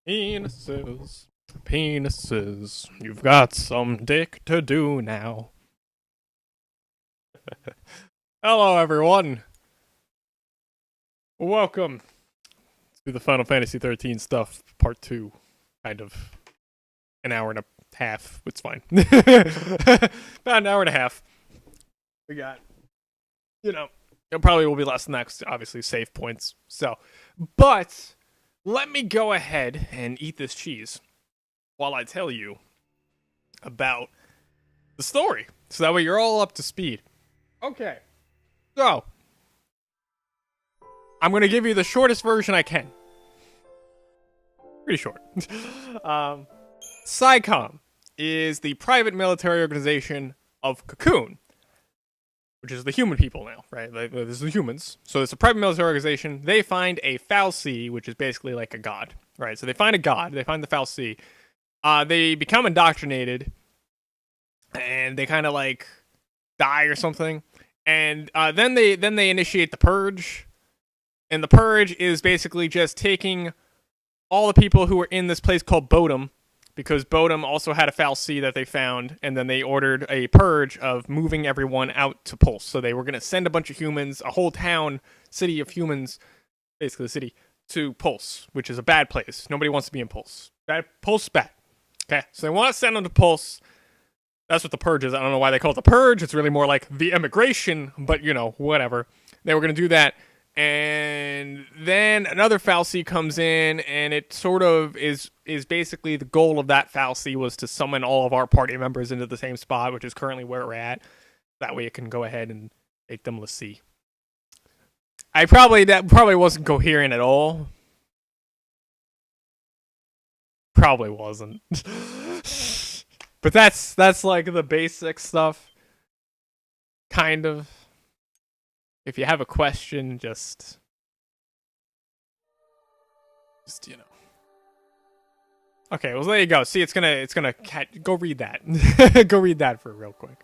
Penises, penises, you've got some dick to do now. Hello, everyone. Welcome to the Final Fantasy 13 stuff, part 2. Kind of an hour and a half. It's fine. About an hour and a half. We got, it probably will be less than that, 'cause obviously save points. So, but let me go ahead and eat this cheese while I tell you about the story, so that way you're all up to speed. Okay, so I'm going to give you the shortest version I can. Pretty short. SciComm is the private military organization of Cocoon, which is the human people now, right? This is the humans. So it's a private military organization. They find a fal'Cie, which is basically like a god, right? So they find a god. They find the fal'Cie. They become indoctrinated, and they kind of like die or something. And then they initiate the purge, and the purge is basically just taking all the people who were in this place called Bodum, because Bodum also had a fal'Cie that they found, and then they ordered a purge of moving everyone out to Pulse. So they were going to send a bunch of humans, a whole town, city of humans, basically the city, to Pulse, which is a bad place. Nobody wants to be in Pulse. Pulse is bad. Okay, so they want to send them to Pulse. That's what the purge is. I don't know why they call it the purge. It's really more like the emigration, but, whatever. They were going to do that. And then another fal'Cie comes in, and it sort of is basically the goal of that fal'Cie was to summon all of our party members into the same spot, which is currently where we're at. That way it can go ahead and make them l'Cie. That probably wasn't coherent at all. Probably wasn't. But that's like the basic stuff. Kind of. If you have a question, just Okay, well there you go. See, it's gonna go read that. Go read that for real quick.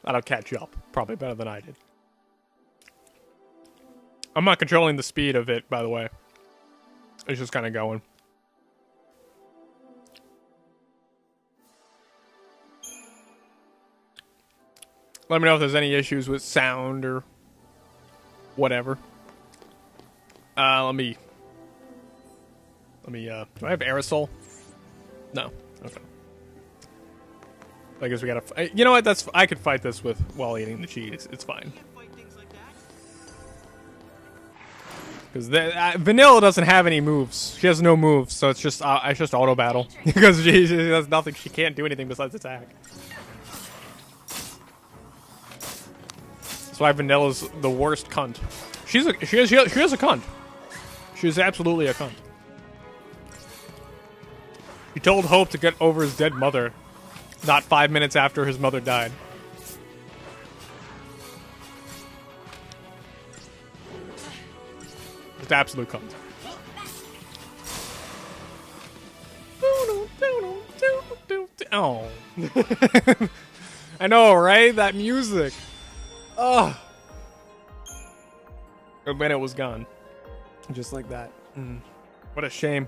That'll catch you up. Probably better than I did. I'm not controlling the speed of it, by the way. It's just kind of going. Let me know if there's any issues with sound or whatever. Let me, do I have aerosol? No. Okay. I guess we gotta, you know what, I could fight this while eating the cheese. It's fine. Because Vanilla doesn't have any moves. She has no moves, so it's just auto battle. Because she has nothing, she can't do anything besides attack. That's why Vanilla's the worst cunt. She is a cunt. She's absolutely a cunt. He told Hope to get over his dead mother, not 5 minutes after his mother died. It's absolute cunt. Oh. I know, right? That music. Oh, and then it was gone, just like that. What a shame.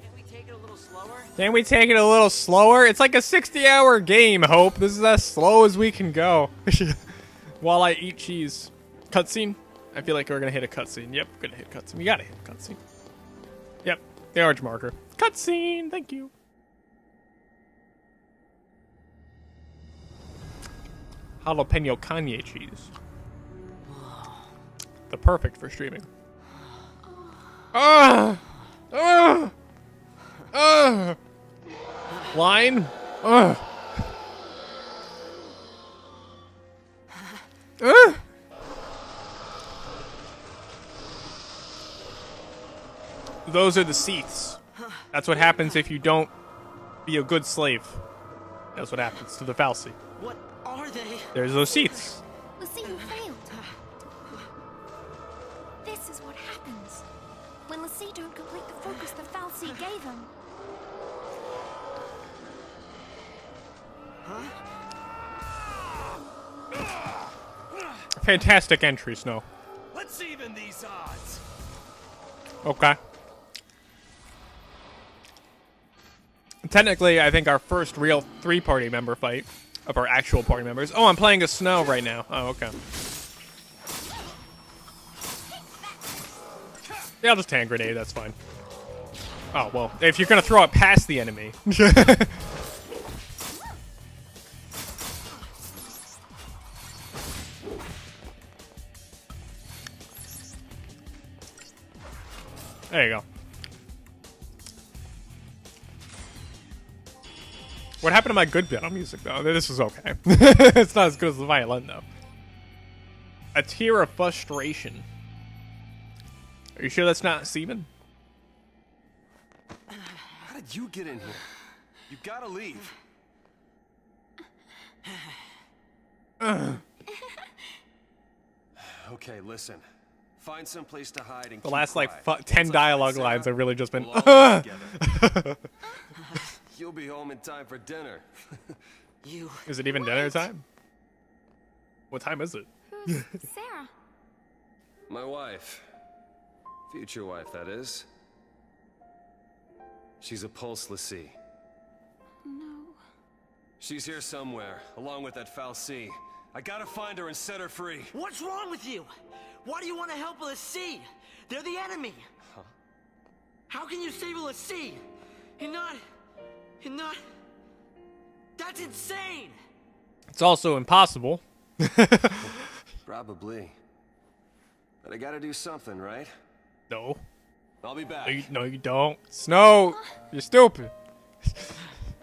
Can we take it a little slower? Can we take it a little slower? It's like a 60-hour game, Hope. This is as slow as we can go. While I eat cheese. Cutscene? I feel like we're gonna hit a cutscene. Yep, we're gonna hit cutscene. We gotta hit cutscene. Yep, the orange marker. Cutscene. Thank you. Jalapeno Kanye cheese. The perfect for streaming. Line. Those are the seats. That's what happens if you don't be a good slave. That's what happens to the fal'Cie. What are they? There's those seats. l'Cie, you failed. This is what happens when l'Cie don't complete the focus the fal'Cie gave them. Fantastic entry, Snow. Let's even these odds. Okay. Technically, I think our first real 3-party member fight of our actual party members. Oh, I'm playing as Snow right now. Oh, okay. Yeah, I'll just hand grenade. That's fine. Oh, well, if you're going to throw it past the enemy. There you go. What happened to my good piano music, though? This was okay. It's not as good as the violin, though. A tear of frustration. Are you sure that's not semen? How did you get in here? You gotta leave. Okay, listen. Find some place to hide and The last, like, 10 Once I dialogue find lines Sarah, have really just been, we'll all be together. You'll be home in time for dinner. You. Is it even dinner time? What time is it? Who's Sarah? My wife. Future wife, that is. She's a pulse lessee. No. She's here somewhere, along with that Fal'Cie. I gotta find her and set her free. What's wrong with you? Why do you want to help a Lassie? They're the enemy. Huh? How can you save a Lassie? You're not... That's insane! It's also impossible. Probably. But I gotta do something, right? No. I'll be back. No, you don't. Snow, you're stupid.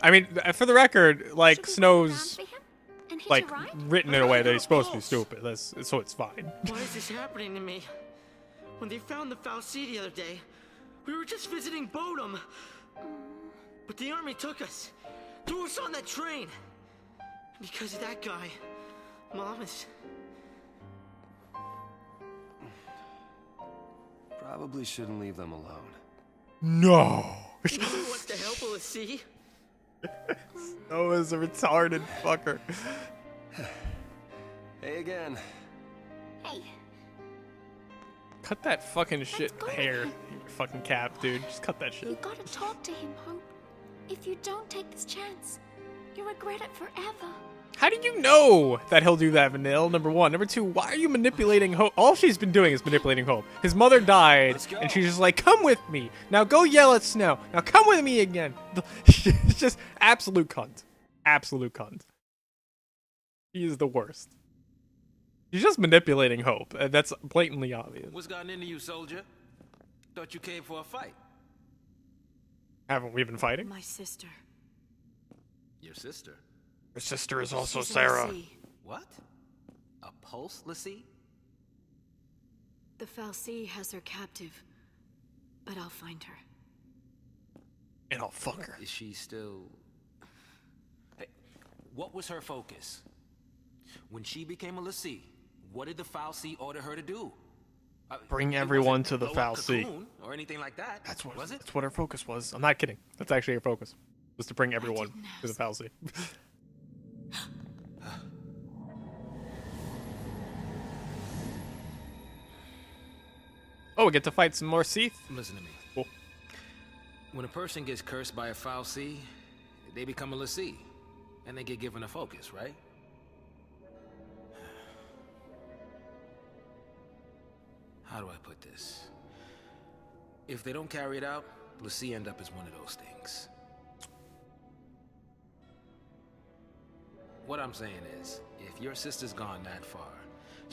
I mean, for the record, like, Should we wait Snow's, around for him and hitch like, a ride? written in a way that he's supposed to be stupid. So it's fine. Why is this happening to me? When they found the Fal'Cie the other day, we were just visiting Bodum. But the army took us, threw us on that train. Because of that guy, Mom is... Probably shouldn't leave them alone. No. He wants to help a Lassie. Snow is a retarded fucker. Hey again. Hey, Cut that fucking shit go. hair, you fucking cap, dude. Just cut that you shit. gotta talk to him, Hope. If you don't take this chance, you'll regret it forever. How do you know that he'll do that, Vanille? Number one. Number two, why are you manipulating Hope? All she's been doing is manipulating Hope. His mother died, Let's go. and she's just like, come with me. Now go yell at Snow. Now come with me again. It's just absolute cunt. Absolute cunt. He is the worst. He's just manipulating Hope. And that's blatantly obvious. What's gotten into you, soldier? Thought you came for a fight. Haven't we been fighting? My sister. Your sister? Her sister is also She's a Sarah. Lassie. What? A pulse lassie? The Fal'Cie has her captive, but I'll find her. And I'll fuck her. Is she still... Hey, what was her focus? When she became a lassie, what did the Fal'Cie order her to do? Bring It everyone wasn't to the blow up Fal'Cie. Cocoon or anything like that. That's what was it? That's what her focus was. I'm not kidding. That's actually her focus. Was to bring everyone didn't to the Fal'Cie. Oh, we get to fight some more Seath? Listen to me. Cool. When a person gets cursed by a Fal'Cie, they become a lassie, and they get given a focus, right? How do I put this? If they don't carry it out, lassie end up as one of those things. What I'm saying is, if your sister's gone that far,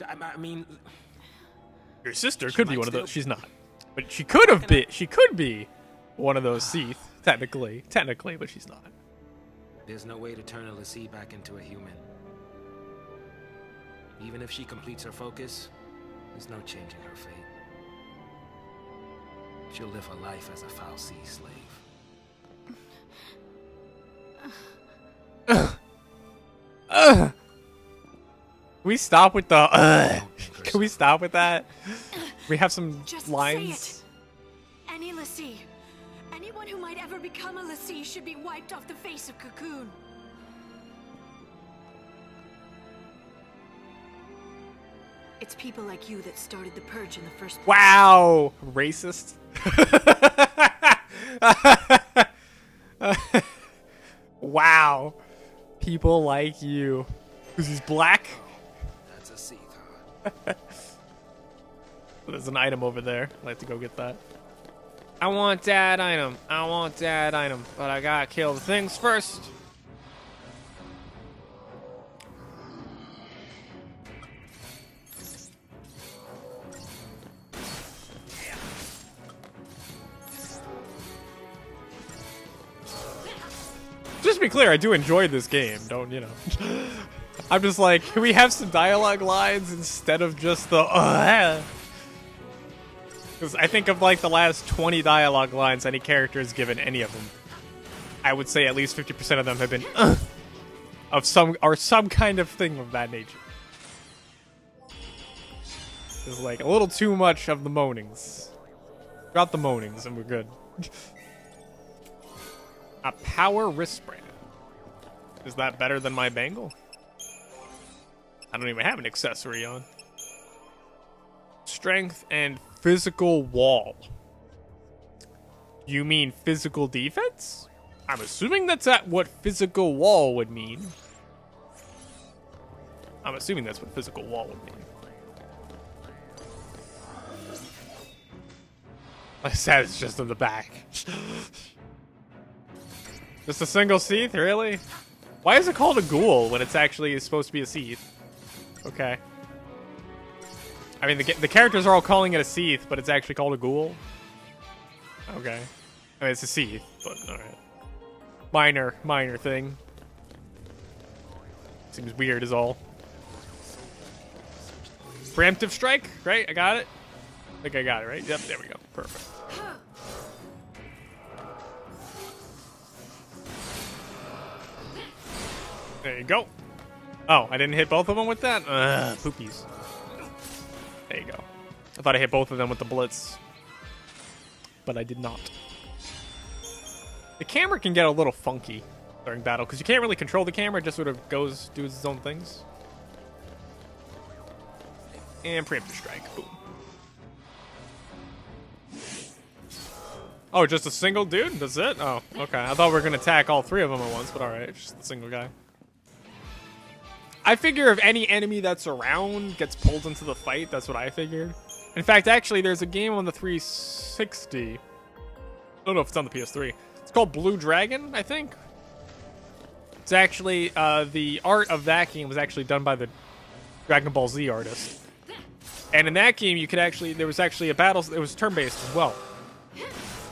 I mean, Your sister could be might one of those. still- She's not. But she could have been. She could be one of those Seath, technically. Technically, but she's not. there's no way to turn a lassie back into a human. Even if she completes her focus, there's no changing her fate. She'll live her life as a Fal'Cie slave. Can we stop with the Don't Can we stop with that? We have some Just lines. say it. Any Lassie. Anyone who might ever become a Lassie should be wiped off the face of Cocoon. It's people like you that started the purge in the first place. Wow, racist. Wow, people like you. Because he's black. That's a seed, huh? There's an item over there. I'd like to go get that. I want that item. I want that item. But I gotta kill the things first. Just to be clear, I do enjoy this game. Don't, you know. I'm just like, can we have some dialogue lines instead of just the Because I think of like the last 20 dialogue lines any character has given any of them. I would say at least 50% of them have been of some kind of thing of that nature. It's like a little too much of the moanings. Drop the moanings and we're good. A power wristband. Is that better than my bangle? I don't even have an accessory on. Strength and physical wall. You mean physical defense? I'm assuming that's what physical wall would mean. I'm assuming that's what physical wall would mean. I said it's just in the back. Just a single Seath, really? Why is it called a ghoul when it's actually supposed to be a Seath? Okay. I mean, the characters are all calling it a Seath, but it's actually called a ghoul? Okay. I mean, it's a Seath, but alright. Minor thing. Seems weird is all. Preemptive strike, right? I got it? I think I got it, right? Yep, there we go. Perfect. There you go. Oh, I didn't hit both of them with that? Poopies. There you go. I thought I hit both of them with the blitz. But I did not. The camera can get a little funky during battle, because you can't really control the camera, it just sort of does its own things. And preemptive strike. Boom. Oh, just a single dude? That's it? Oh, okay. I thought we were going to attack all three of them at once, but alright. It's just a single guy. I figure if any enemy that's around gets pulled into the fight, that's what I figured. In fact, actually, there's a game on the 360. I don't know if it's on the PS3. It's called Blue Dragon, I think. It's actually, the art of that game was actually done by the Dragon Ball Z artist. And in that game, you could actually, there was actually a battle, it was turn-based as well.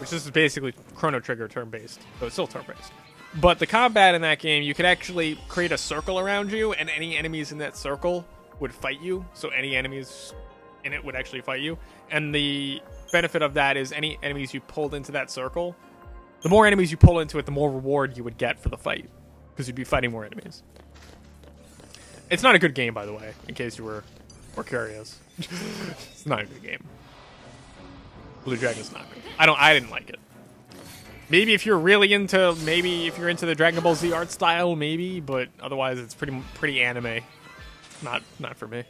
Which this is basically Chrono Trigger turn-based, so it's still turn-based. But the combat in that game, you could actually create a circle around you, and any enemies in that circle would fight you. So any enemies in it would actually fight you. And the benefit of that is any enemies you pulled into that circle, the more enemies you pull into it, the more reward you would get for the fight. Because you'd be fighting more enemies. It's not a good game, by the way, in case you were curious. It's not a good game. Blue Dragon's not good. I didn't like it. Maybe if you're really into, if you're into the Dragon Ball Z art style, maybe, but otherwise it's pretty anime. Not for me.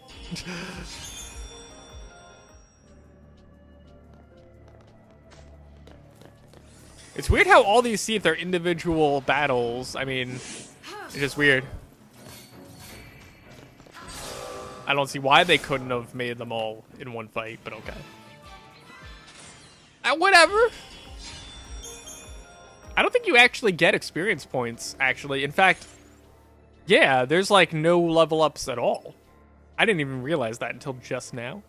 It's weird how all these Seath are individual battles. I mean, it's just weird. I don't see why they couldn't have made them all in one fight, but okay. Whatever. I don't think you actually get experience points, actually. In fact, yeah, there's like no level ups at all. I didn't even realize that until just now.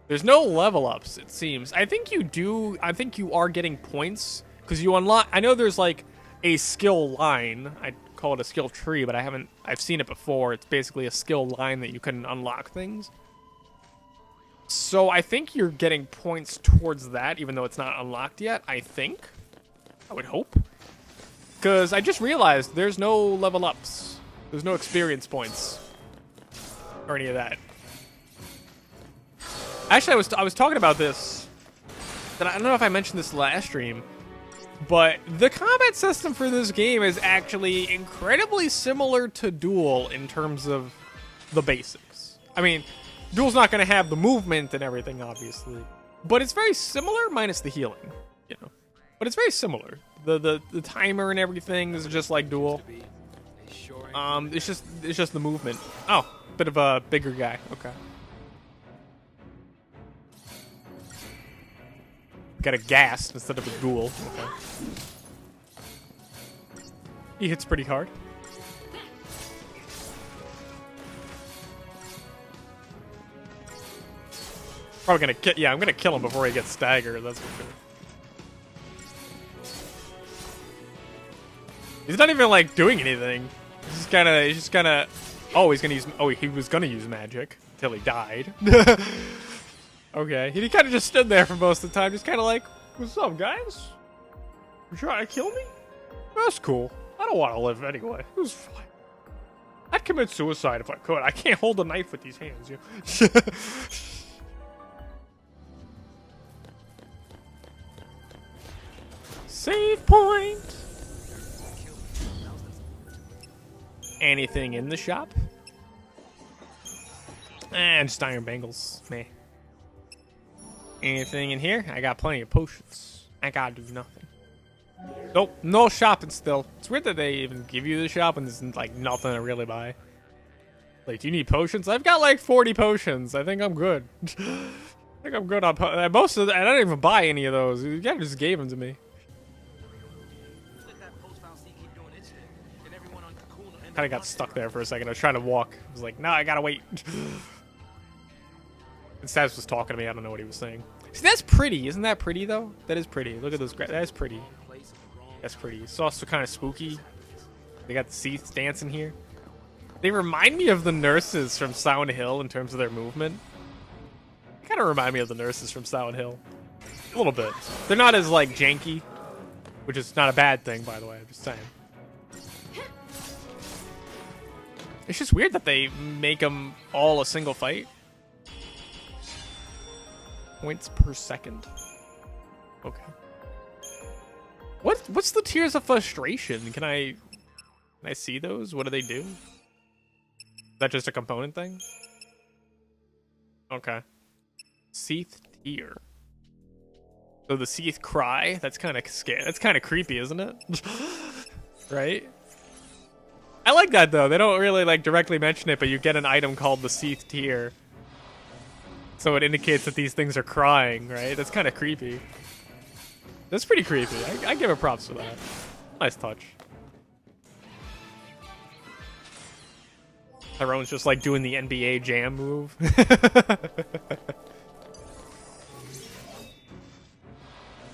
There's no level ups, it seems. I think you do. I think you are getting points because you unlock. I know there's like a skill line. I call it a skill tree, but I've seen it before. It's basically a skill line that you can unlock things. So I think you're getting points towards that, even though it's not unlocked yet, I think. I would hope. Because I just realized there's no level ups. There's no experience points. Or any of that. Actually, I was talking about this. And I don't know if I mentioned this last stream. But the combat system for this game is actually incredibly similar to Duel in terms of the basics. I mean, Duel's not going to have the movement and everything, obviously. But it's very similar, minus the healing, you know. But it's very similar. The timer and everything is just like Duel. It's just the movement. Oh, bit of a bigger guy. Okay. Got a ghast instead of a Duel. Okay. He hits pretty hard. Probably gonna kill. Yeah, I'm gonna kill him before he gets staggered. That's for sure. He's not even like doing anything. He's just kind of. Oh, he's gonna use. Oh, he was gonna use magic until he died. Okay, he kind of just stood there for most of the time, just kind of like, "What's up, guys? You trying to kill me? That's cool. I don't want to live anyway. It was fine. I'd commit suicide if I could. I can't hold a knife with these hands." You. Save point. Anything in the shop? And just iron bangles. Meh. Anything in here? I got plenty of potions. I gotta do nothing. Nope, no shopping still. It's weird that they even give you the shop and there's like nothing to really buy. Like, do you need potions? I've got like 40 potions. I think I'm good. I think I'm good on most of them. I didn't even buy any of those. You guys just gave them to me. Kind of got stuck there for a second. I was trying to walk. I was like, no, I gotta wait. And Stabs was talking to me. I don't know what he was saying. See, that's pretty. Isn't that pretty, though? That is pretty. Look at those. That's pretty. That's pretty. It's also kind of spooky. They got the Seaths dancing here. They remind me of the nurses from Silent Hill in terms of their movement. They kind of remind me of the nurses from Silent Hill. A little bit. They're not as, like, janky. Which is not a bad thing, by the way. I'm just saying. It's just weird that they make them all a single fight. Points per second. Okay. What's the Tears of Frustration? Can I see those? What do they do? Is that just a component thing? Okay. Seath Tear. So the Seath cry? That's kind of scary. That's kind of creepy, isn't it? Right? I like that though. They don't really like directly mention it, but you get an item called the Seath Tear. So it indicates that these things are crying, right? That's kind of creepy. That's pretty creepy. I give it props for that. Nice touch. Tyrone's just like doing the NBA Jam move.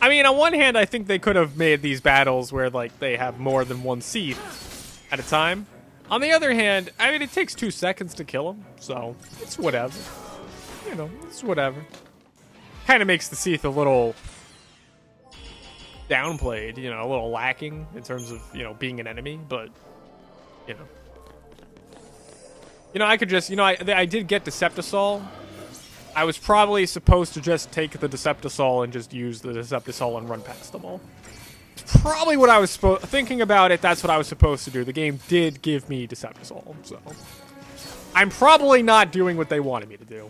I mean, on one hand, I think they could have made these battles where like they have more than one Seath at a time. On the other hand, I mean, it takes 2 seconds to kill him, so it's whatever. You know, it's whatever. Kind of makes the Seath a little downplayed, you know, a little lacking in terms of, you know, being an enemy, but, you know. You know, I could just, you know, I did get Deceptisol. I was probably supposed to just take the Deceptisol and just use the Deceptisol and run past them all. Probably what I was thinking about it. That's what I was supposed to do. The game did give me Deceptisol, so I'm probably not doing what they wanted me to do.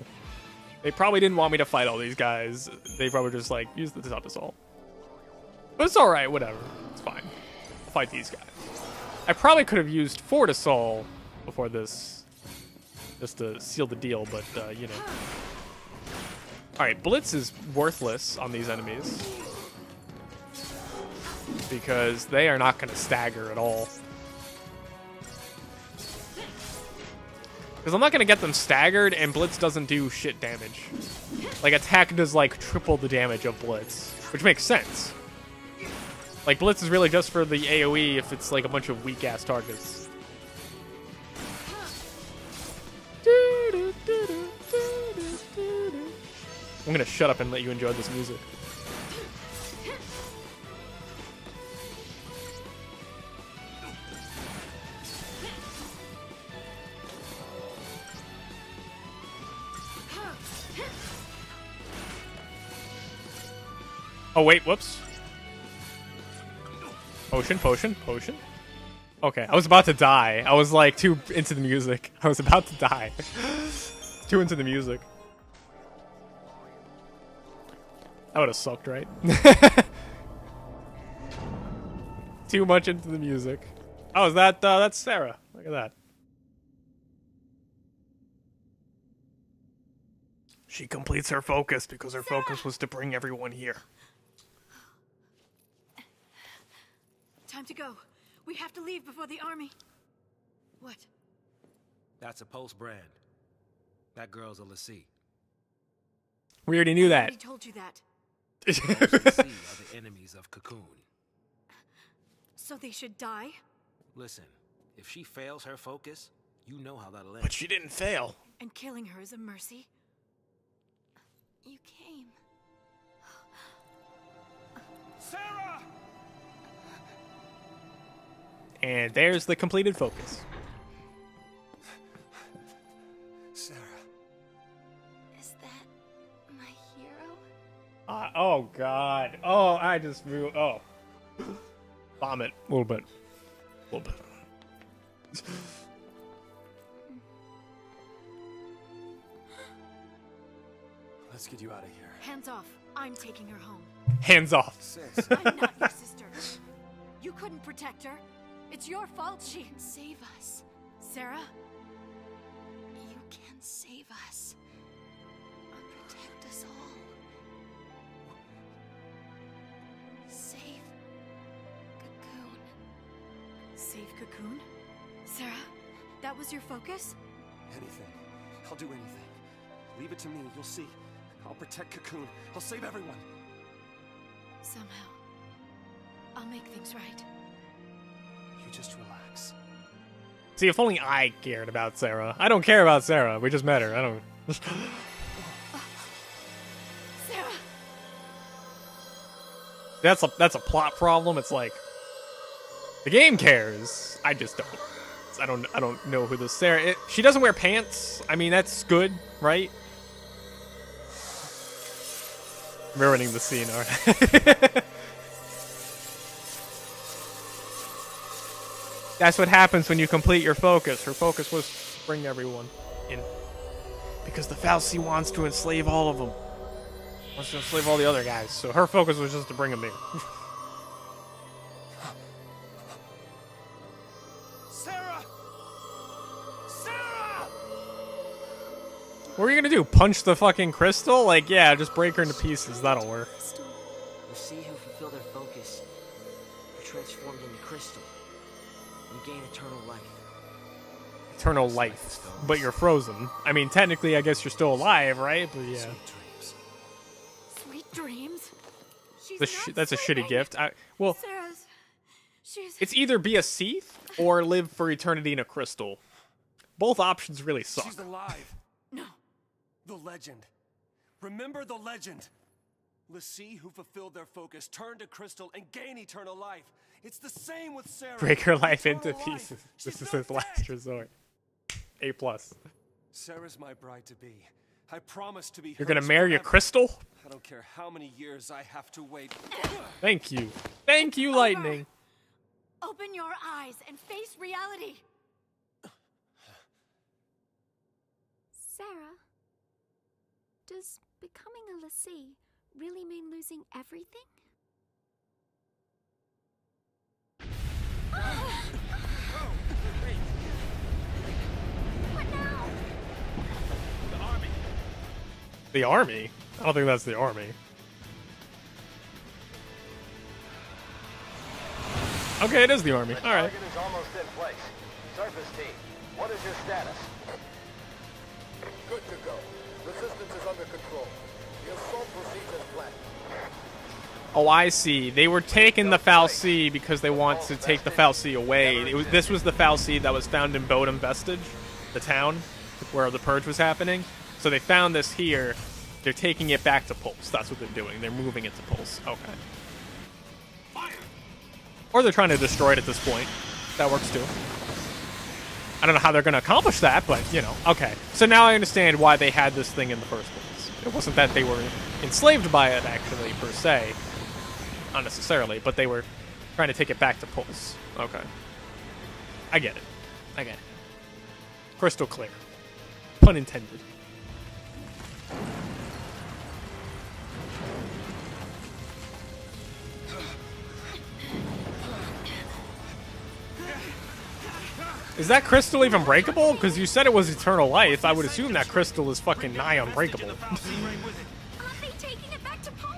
They probably didn't want me to fight all these guys. They probably just like use the Deceptisol. But it's all right. Whatever. It's fine. I'll fight these guys. I probably could have used Fortisol before this, just to seal the deal. But you know. All right, Blitz is worthless on these enemies, because they are not going to stagger at all. Because I'm not going to get them staggered, and Blitz doesn't do shit damage. Like, attack does, like, triple the damage of Blitz, which makes sense. Like, Blitz is really just for the AoE if it's, like, a bunch of weak-ass targets. I'm going to shut up and let you enjoy this music. Oh, wait, whoops. Potion, potion, potion. Okay, I was about to die. I was like too into the music. I was about to die. Too into the music. That would have sucked, right? Too much into the music. Oh, is that that's Sarah. Look at that. She completes her focus because her focus was to bring everyone here. Time to go. We have to leave before the army. What? That's a Pulse brand. That girl's a Lassie. We already knew I that. already told you that. Those Lassie are the enemies of Cocoon. So they should die? Listen, if she fails her focus, you know how that'll end. But she didn't fail. And killing her is a mercy? You came. Sarah! And there's the completed focus. Sarah. Is that my hero? Oh god. Oh, I just oh. Vomit. A little bit. A little bit. Let's get you out of here. Hands off. I'm taking her home. Hands off. Sis. I'm not your sister. You couldn't protect her. It's your fault she can save us. Sarah? You can save us. Protect us all. Save Cocoon. Save Cocoon? Sarah? That was your focus? Anything. I'll do anything. Leave it to me. You'll see. I'll protect Cocoon. I'll save everyone. Somehow. I'll make things right. You just relax. See, if only I cared about Sarah. I don't care about Sarah. We just met her. I don't. Sarah! That's a plot problem. It's like the game cares. I just don't. I don't know who this Sarah. She doesn't wear pants. I mean, that's good, right? Ruining the scene, alright. That's what happens when you complete your focus. Her focus was to bring everyone in. Because the Fal'Cie wants to enslave all of them. Wants to enslave all the other guys. So her focus was just to bring them in. Sarah! Sarah! What are you gonna do? Punch the fucking crystal? Like, yeah, just break her into pieces. That'll work. The sea who fulfill their focus are transformed into crystal and gain eternal life. Eternal life. But you're frozen. I mean, technically, I guess you're still alive, right? But yeah. Sweet dreams? She's That's a shitty gift. Well, Sarah's... She's... it's either be a Seath or live for eternity in a crystal. Both options really suck. She's alive. No. The legend. Remember the legend. Lassie who fulfilled their focus turn to crystal and gain eternal life. It's the same with Sarah. Break her life into Eternal life. pieces. She's This is not his last dead. resort. A+. Sarah's my bride to be. I promise to be. You're gonna hers marry a forever. crystal? I don't care how many years I have to wait. Thank you. Thank you, Lightning. Open your eyes and face reality. Sarah, does becoming a Lassie really mean losing everything? What now? The army? I don't think that's the army. Okay, it is the army. All right. Target is almost in place. Surface team, what is your status? Good to go. Resistance is under control. The assault proceeds as planned. Oh, I see. They were taking the Fal'Cie because they want to take the Fal'Cie away. This was the Fal'Cie that was found in Bodum Vestige, the town where the purge was happening. So they found this here. They're taking it back to Pulse. That's what they're doing. They're moving it to Pulse. Okay. Or they're trying to destroy it at this point. That works too. I don't know how they're going to accomplish that, but, you know. Okay. So now I understand why they had this thing in the first place. It wasn't that they were enslaved by it, actually, per se. Not necessarily, but they were trying to take it back to Pulse. Okay. I get it. I get it. Crystal clear. Pun intended. Is that crystal even breakable? Because you said it was eternal life. I would assume that crystal is fucking nigh unbreakable. Aren't they taking it back to Pulse?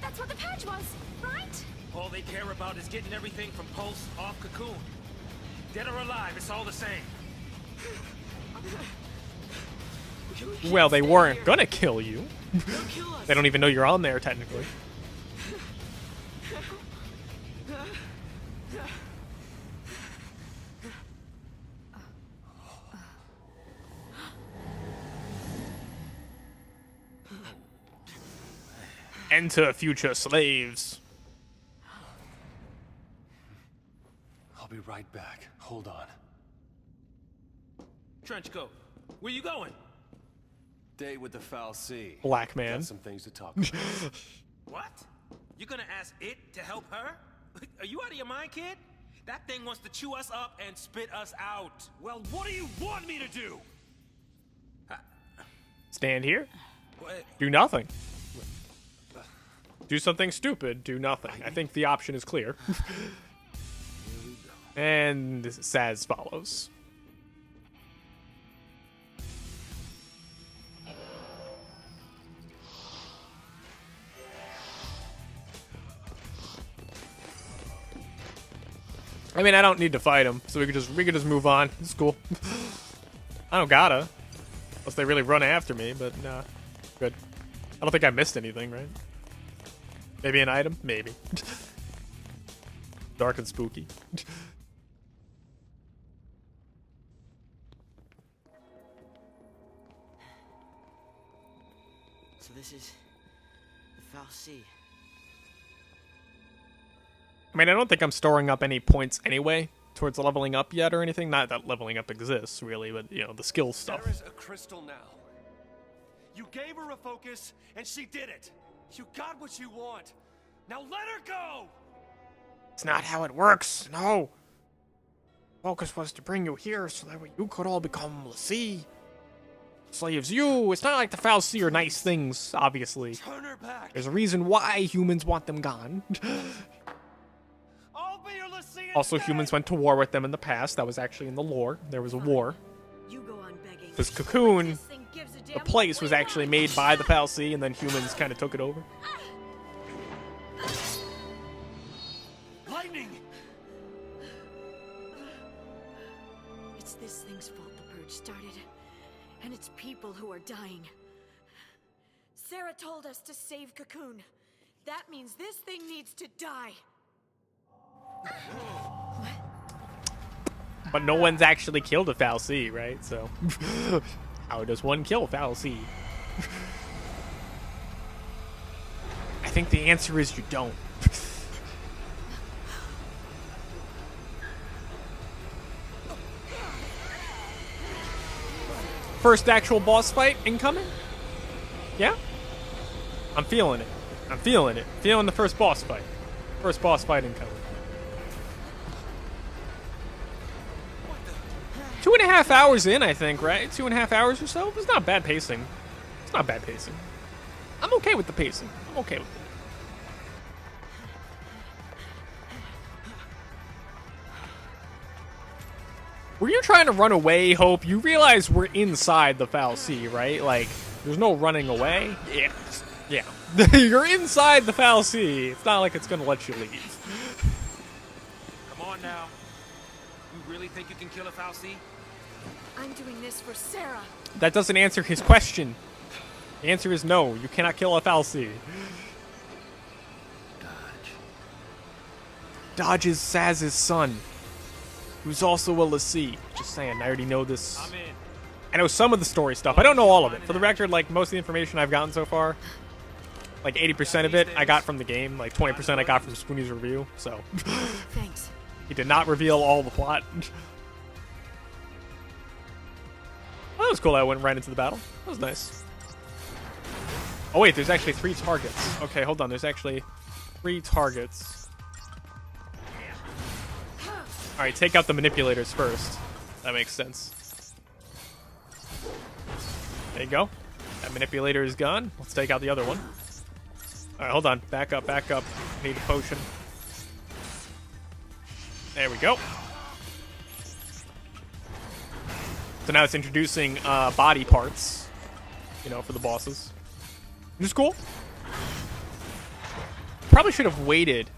That's what the patch was, right? All they care about is getting everything from Pulse off Cocoon. Dead or alive, it's all the same. Well, they weren't gonna kill you. They don't even know you're on there, technically. Enter future slaves. I'll be right back. Hold on. Trenchcoat, where you going? Date with the Foul Sea. Black man. Got some things to talk about. What? You gonna ask it to help her? Are you out of your mind, kid? That thing wants to chew us up and spit us out. Well, what do you want me to do? Stand here. What? Do nothing. Do something stupid. Do nothing. I think the option is clear. And this is as follows. I mean, I don't need to fight him, so we could just move on. It's cool. I don't gotta, unless they really run after me. But nah, good. I don't think I missed anything, right? Maybe an item, maybe. Dark and spooky. So this is the Foul Sea. I mean, I don't think I'm storing up any points anyway towards leveling up yet or anything. Not that leveling up exists, really, but, you know, the skill stuff. Sarah's a crystal now. You gave her a focus, and she did it. You got what you want. Now let her go! It's not how it works, no. Focus was to bring you here so that way you could all become Lassie. Slaves you. It's not like the Foul Sea are nice things, obviously. Turn her back. There's a reason why humans want them gone. I'll be your Lassie Also, instead. humans went to war with them in the past. That was actually in the lore. There was a war. You go on begging. This Cocoon, This thing gives a the damn place, what was we actually want. made by the Foul Sea, and then humans kind of took it over. Lightning! It's this thing's fault the purge started, and it's people who are dying. Sarah told us to save Cocoon. That means this thing needs to die. But no one's actually killed a Foul Sea, right? So, how does one kill Foul Sea? I think the answer is you don't. First actual boss fight incoming? Yeah? I'm feeling it. I'm feeling it. Feeling the first boss fight. First boss fight incoming. 2.5 hours in, I think, right? 2.5 hours or so? It's not bad pacing. It's not bad pacing. I'm okay with the pacing. I'm okay with it. Were you trying to run away, Hope? You realize we're inside the Foul Sea, right? Like, there's no running away. Yeah. Yeah. You're inside the Foul Sea. It's not like it's gonna let you leave. Come on now. You really think you can kill a Foul Sea? I'm doing this for Sarah. That doesn't answer his question. The answer is no. You cannot kill a Foul Sea. Dodge is Saz's son, who's also a Lassie. Just saying, I already know this. I'm in. I know some of the story stuff. I don't know all of it. For the record, like, most of the information I've gotten so far, like 80% of it I got from the game, like 20% I got from Spoonie's review, so. Thanks. He did not reveal all the plot. Well, that was cool. I went right into the battle. That was nice. Oh wait, there's actually 3 targets. Okay, hold on. There's actually 3 targets. Alright, take out the manipulators first. That makes sense. There you go. That manipulator is gone. Let's take out the other one. Alright, hold on. Back up, back up. Need a potion. There we go. So now it's introducing body parts, you know, for the bosses. Which is cool. Probably should have waited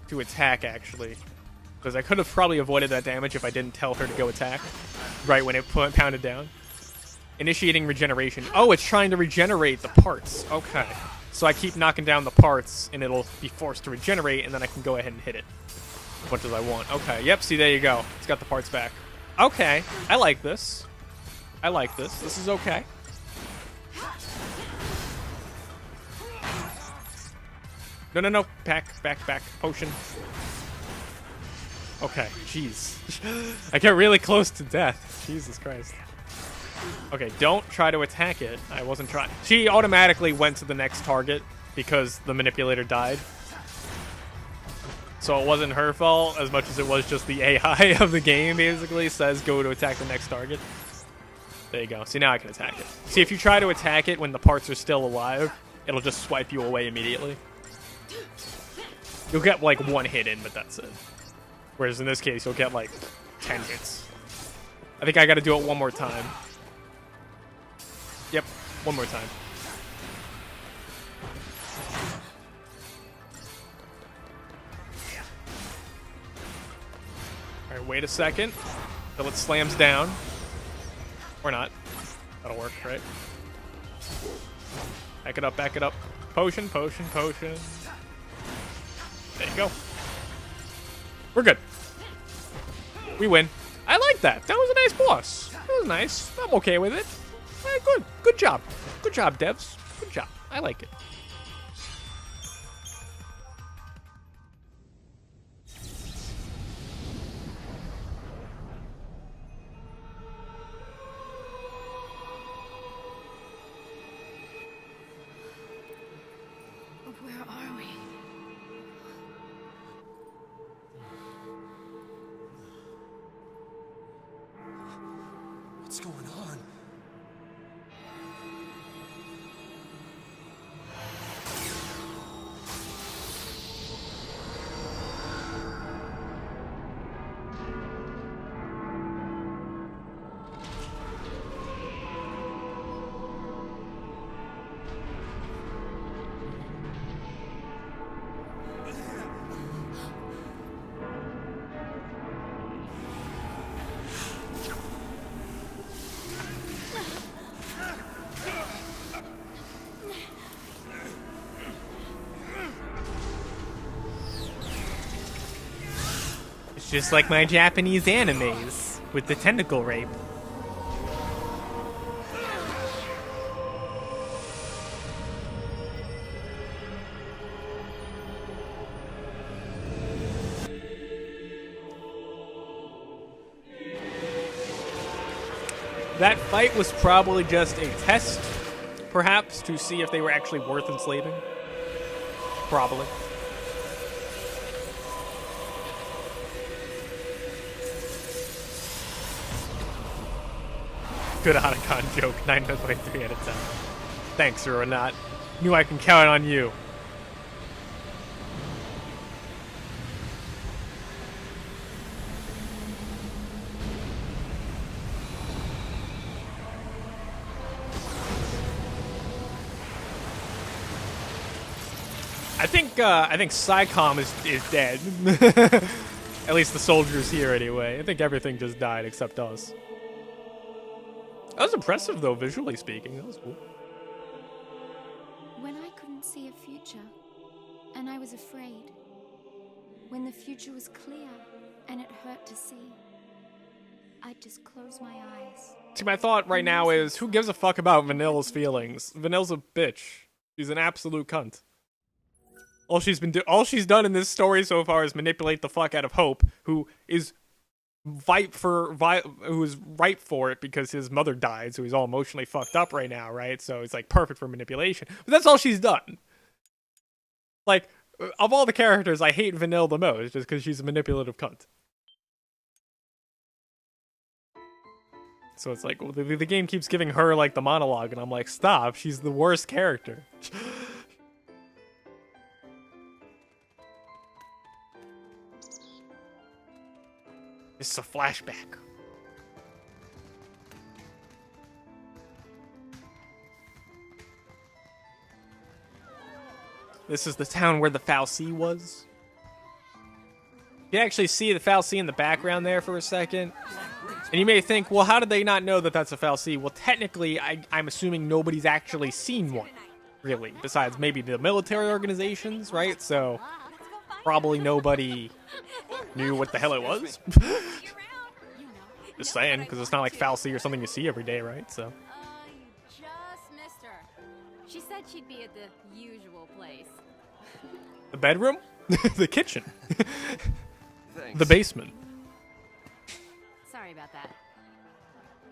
to attack, actually. Because I could have probably avoided that damage if I didn't tell her to go attack. Right when it pounded down. Initiating regeneration. Oh, it's trying to regenerate the parts. Okay. So I keep knocking down the parts, and it'll be forced to regenerate, and then I can go ahead and hit it as much as I want. Okay, yep, see, there you go. It's got the parts back. Okay, I like this. I like this. This is okay. No, no, no. Back. Potion. Okay, jeez. I get really close to death. Jesus Christ. Okay, don't try to attack it. I wasn't trying. She automatically went to the next target because the manipulator died. So it wasn't her fault as much as it was just the AI of the game, basically, says go to attack the next target. There you go. See, now I can attack it. See, if you try to attack it when the parts are still alive, it'll just swipe you away immediately. You'll get, like, 1 hit in, but that's it. Whereas in this case, you'll get, like, 10 hits. I think I gotta do it one more time. Yep, one more time. Alright, wait a second. Till it slams down. Or not. That'll work, right? Back it up, back it up. Potion, potion, potion. There you go. We're good. We win. I like that. That was a nice boss. That was nice. I'm okay with it. Good. Good job. Good job, devs. Good job. I like it. Where are we? What's going on? It's just like my Japanese animes with the tentacle rape. That fight was probably just a test, perhaps, to see if they were actually worth enslaving. Probably. Good Otacon joke, 9.3 out of 10. Thanks, Ruinat. Knew I can count on you. I think Psycom is dead. At least the soldiers here, anyway. I think everything just died except us. That was impressive, though, visually speaking. That was cool. When I couldn't see a future, and I was afraid. When the future was clear, and it hurt to see. I'd just close my eyes. See, my thought right now is, who gives a fuck about Vanilla's feelings? Vanilla's a bitch. She's an absolute cunt. All she's done in this story so far is manipulate the fuck out of Hope, who is ripe for it because his mother died, so he's all emotionally fucked up right now, right? So it's like perfect for manipulation. But that's all she's done. Like, of all the characters, I hate Vanilla the most just because she's a manipulative cunt. So it's like, well, the game keeps giving her like the monologue, and I'm like, stop, she's the worst character. It's a flashback. This is the town where the fal'Cie was. You can actually see the fal'Cie in the background there for a second. And you may think, well, how did they not know that that's a fal'Cie? Well, technically, I'm assuming nobody's actually seen one, really, besides maybe the military organizations, right? So probably nobody knew what the hell it was. Just saying, because it's not like fal'Cie or something you see every day, right? So. You just missed her. She said she'd be at the usual place. The bedroom? The kitchen? Thanks. The basement? Sorry about that.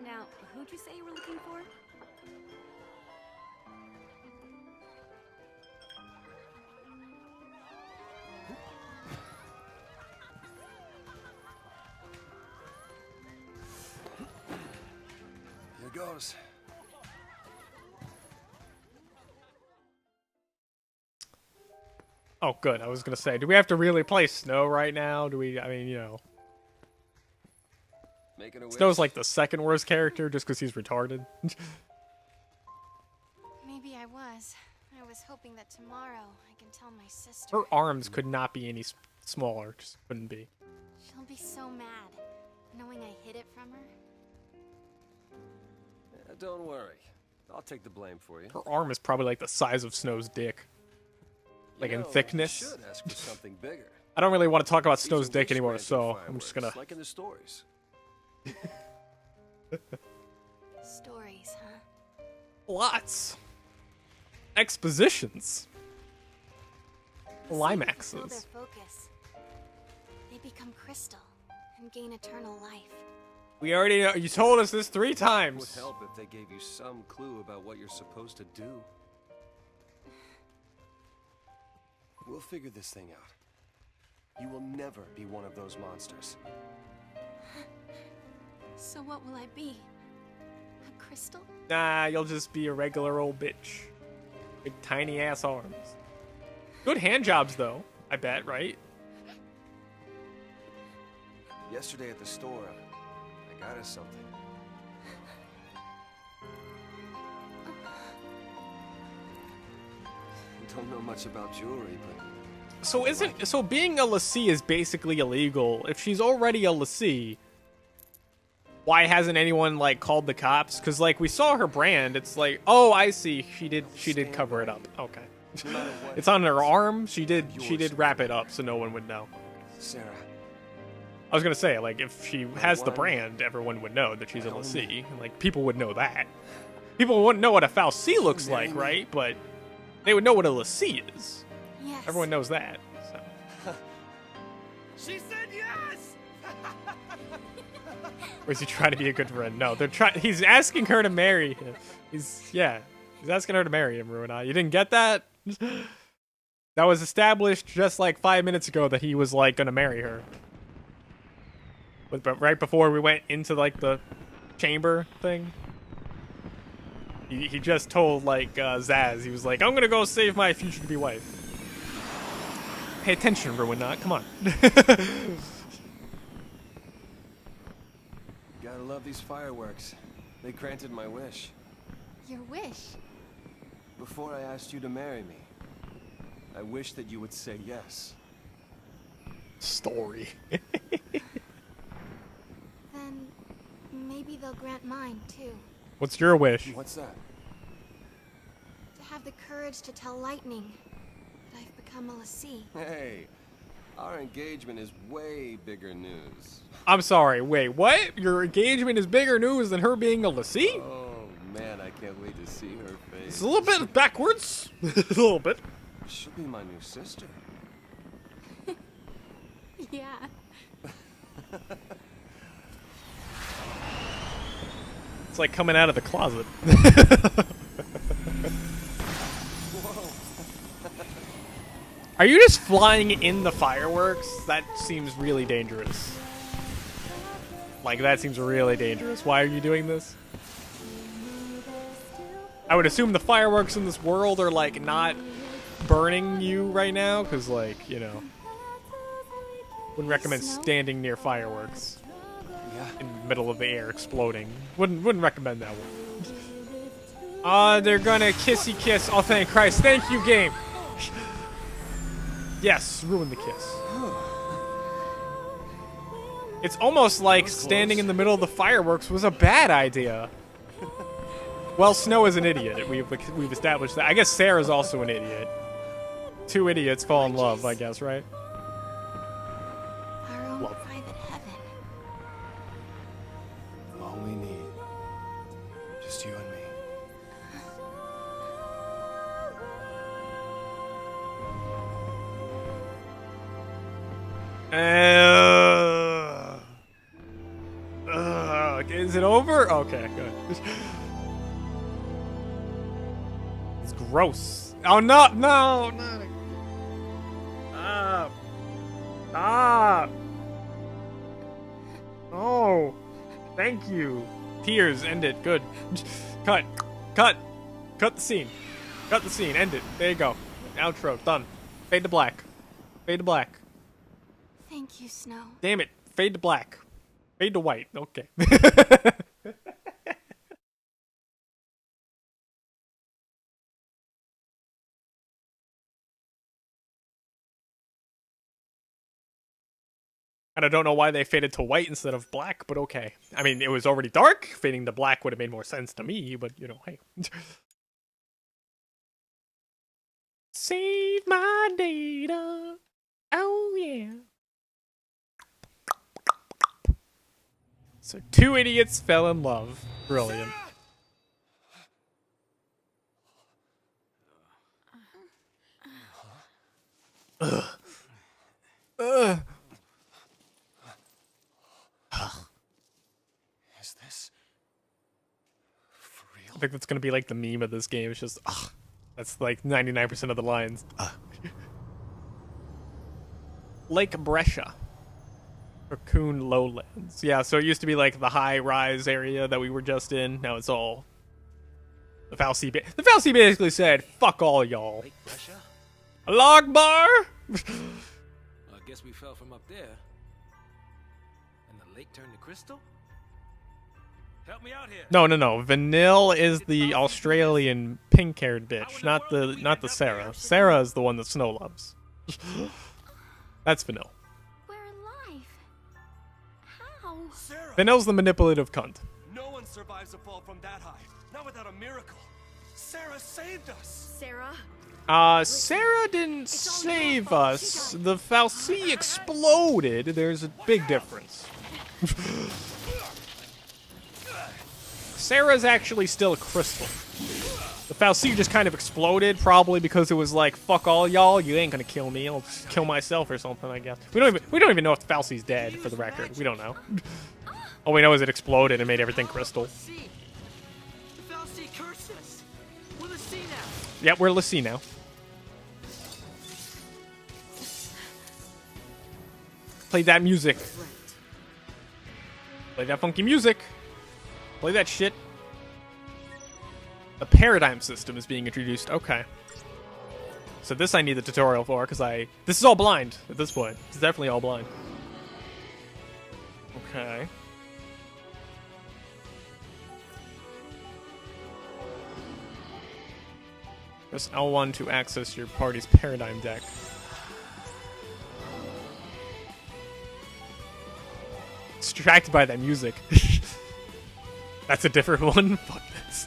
Now, who'd you say you were looking for? Here goes. Oh, good. I was going to say, do we have to really play Snow right now? Do we, I mean, you know. Making a wish. Snow's like the second worst character just because he's retarded. Maybe I was. I was hoping that tomorrow I can tell my sister. Her arms could not be any smaller. Just couldn't be. She'll be so mad, knowing I hid it from her. Don't worry. I'll take the blame for you. Her arm is probably like the size of Snow's dick. Like in thickness. You should ask for something bigger. I don't really want to talk about These Snow's are dick wish anymore, granting so I'm just gonna. fireworks, like in the stories. Stories, huh? Lots. Expositions. Their Climaxes. focus. They become crystal and gain eternal life. We already know. You told us this 3 It would times. help if they gave you some clue about what you're supposed to do. We'll figure this thing out. You will never be one of those monsters. So what will I be? A crystal? Nah, you'll just be a regular old bitch. Big tiny ass arms. Good hand jobs though, I bet, right? Yesterday at the store, I got us something. Don't know much about jewelry, but So being a l'Cie is basically illegal. If she's already a l'Cie, why hasn't anyone like called the cops? Because like we saw her brand, it's like, oh, I see, she did cover it up. Okay, no matter what, it's on her arm. She did wrap it up so no one would know. Sarah, I was gonna say, like, if she has the brand, everyone would know that she's a l'Cie. Like, people would know that. People wouldn't know what a fal'Cie looks like, right? But they would know what a l'Cie is. Yes. Everyone knows that. So. she said yes. Or is he trying to be a good friend? No, he's asking her to marry him. He's asking her to marry him, Ruina. You didn't get that? That was established just like 5 minutes ago that he was like gonna marry her. But right before we went into like the chamber thing, he just told like Zaz, he was like, I'm gonna go save my future to be wife. Pay attention, Ruina. Come on. Gotta love these fireworks. They granted my wish. Your wish. Before I asked you to marry me, I wish that you would say yes. Story. Then maybe they'll grant mine too. What's your wish? What's that? To have the courage to tell Lightning that I've become a l'Cie. Hey, our engagement is way bigger news. I'm sorry, wait, what? Your engagement is bigger news than her being a l'Cie? Oh man, I can't wait to see her face. It's a little bit backwards. A little bit. She'll be my new sister. Yeah. It's like coming out of the closet. Are you just flying in the fireworks? That seems really dangerous. Like, that seems really dangerous. Why are you doing this? I would assume the fireworks in this world are, like, not burning you right now, because, like, you know, wouldn't recommend standing near fireworks in the middle of the air exploding. Wouldn't recommend that one. They're gonna kissy kiss. Oh, thank Christ. Thank you, game. Yes, ruin the kiss. It's almost like standing in the middle of the fireworks was a bad idea. Well, Snow is an idiot. We've established that. I guess Sarah's also an idiot. Two idiots fall in love, I guess, right? Our own Love. private heaven. All we need. Just you and me. Is it over? Okay, good. It's gross. Oh no, no, no. Ah. Oh, thank you. Tears, end it. Good. Cut. Cut the scene. Cut the scene. End it. There you go. Outro. Done. Fade to black. Fade to black. Thank you, Snow. Damn it. Fade to black. Fade to white. Okay. And I don't know why they faded to white instead of black, but okay. I mean, it was already dark. Fading to black would have made more sense to me, but, you know, hey. Save my data. Oh, yeah. So two idiots fell in love. Brilliant. Ugh. Ugh. Is this for real? I think that's gonna be like the meme of this game. It's just, ugh. That's like 99% of the lines. Lake Brescia. Raccoon Lowlands. Yeah, so it used to be like the high-rise area that we were just in. Now it's all... The Fal'Cie basically said, fuck all y'all. Lake Brescia? A log bar? I guess we fell from up there. And the lake turned to crystal? Help me out here. No. Vanille is the Australian pink-haired bitch, not the Sarah. Sarah is the one that Snow loves. That's Vanille. We're alive. How? Sarah! Vanille's the manipulative cunt. No one survives a fall from that high. Not without a miracle. Sarah saved us! Sarah? Sarah didn't save us. The Fal'Cie exploded. There's a big difference. Sarah's actually still a crystal. The Fal'Cie just kind of exploded, probably because it was like, fuck all y'all, you ain't gonna kill me, I'll just kill myself or something, I guess. We don't even know if the Fal'Cie's dead, for the record. We don't know. All we know is it exploded and made everything crystal. See, the Fal'Cie cursed us. We're the sea now. Yep, we're Lassie now. Play that music. Play that funky music. Play that shit. The paradigm system is being introduced. Okay. So this I need the tutorial for, because this is all blind at this point. It's definitely all blind. Okay. Press L1 to access your party's paradigm deck. Distracted by that music. That's a different one? Fuck this.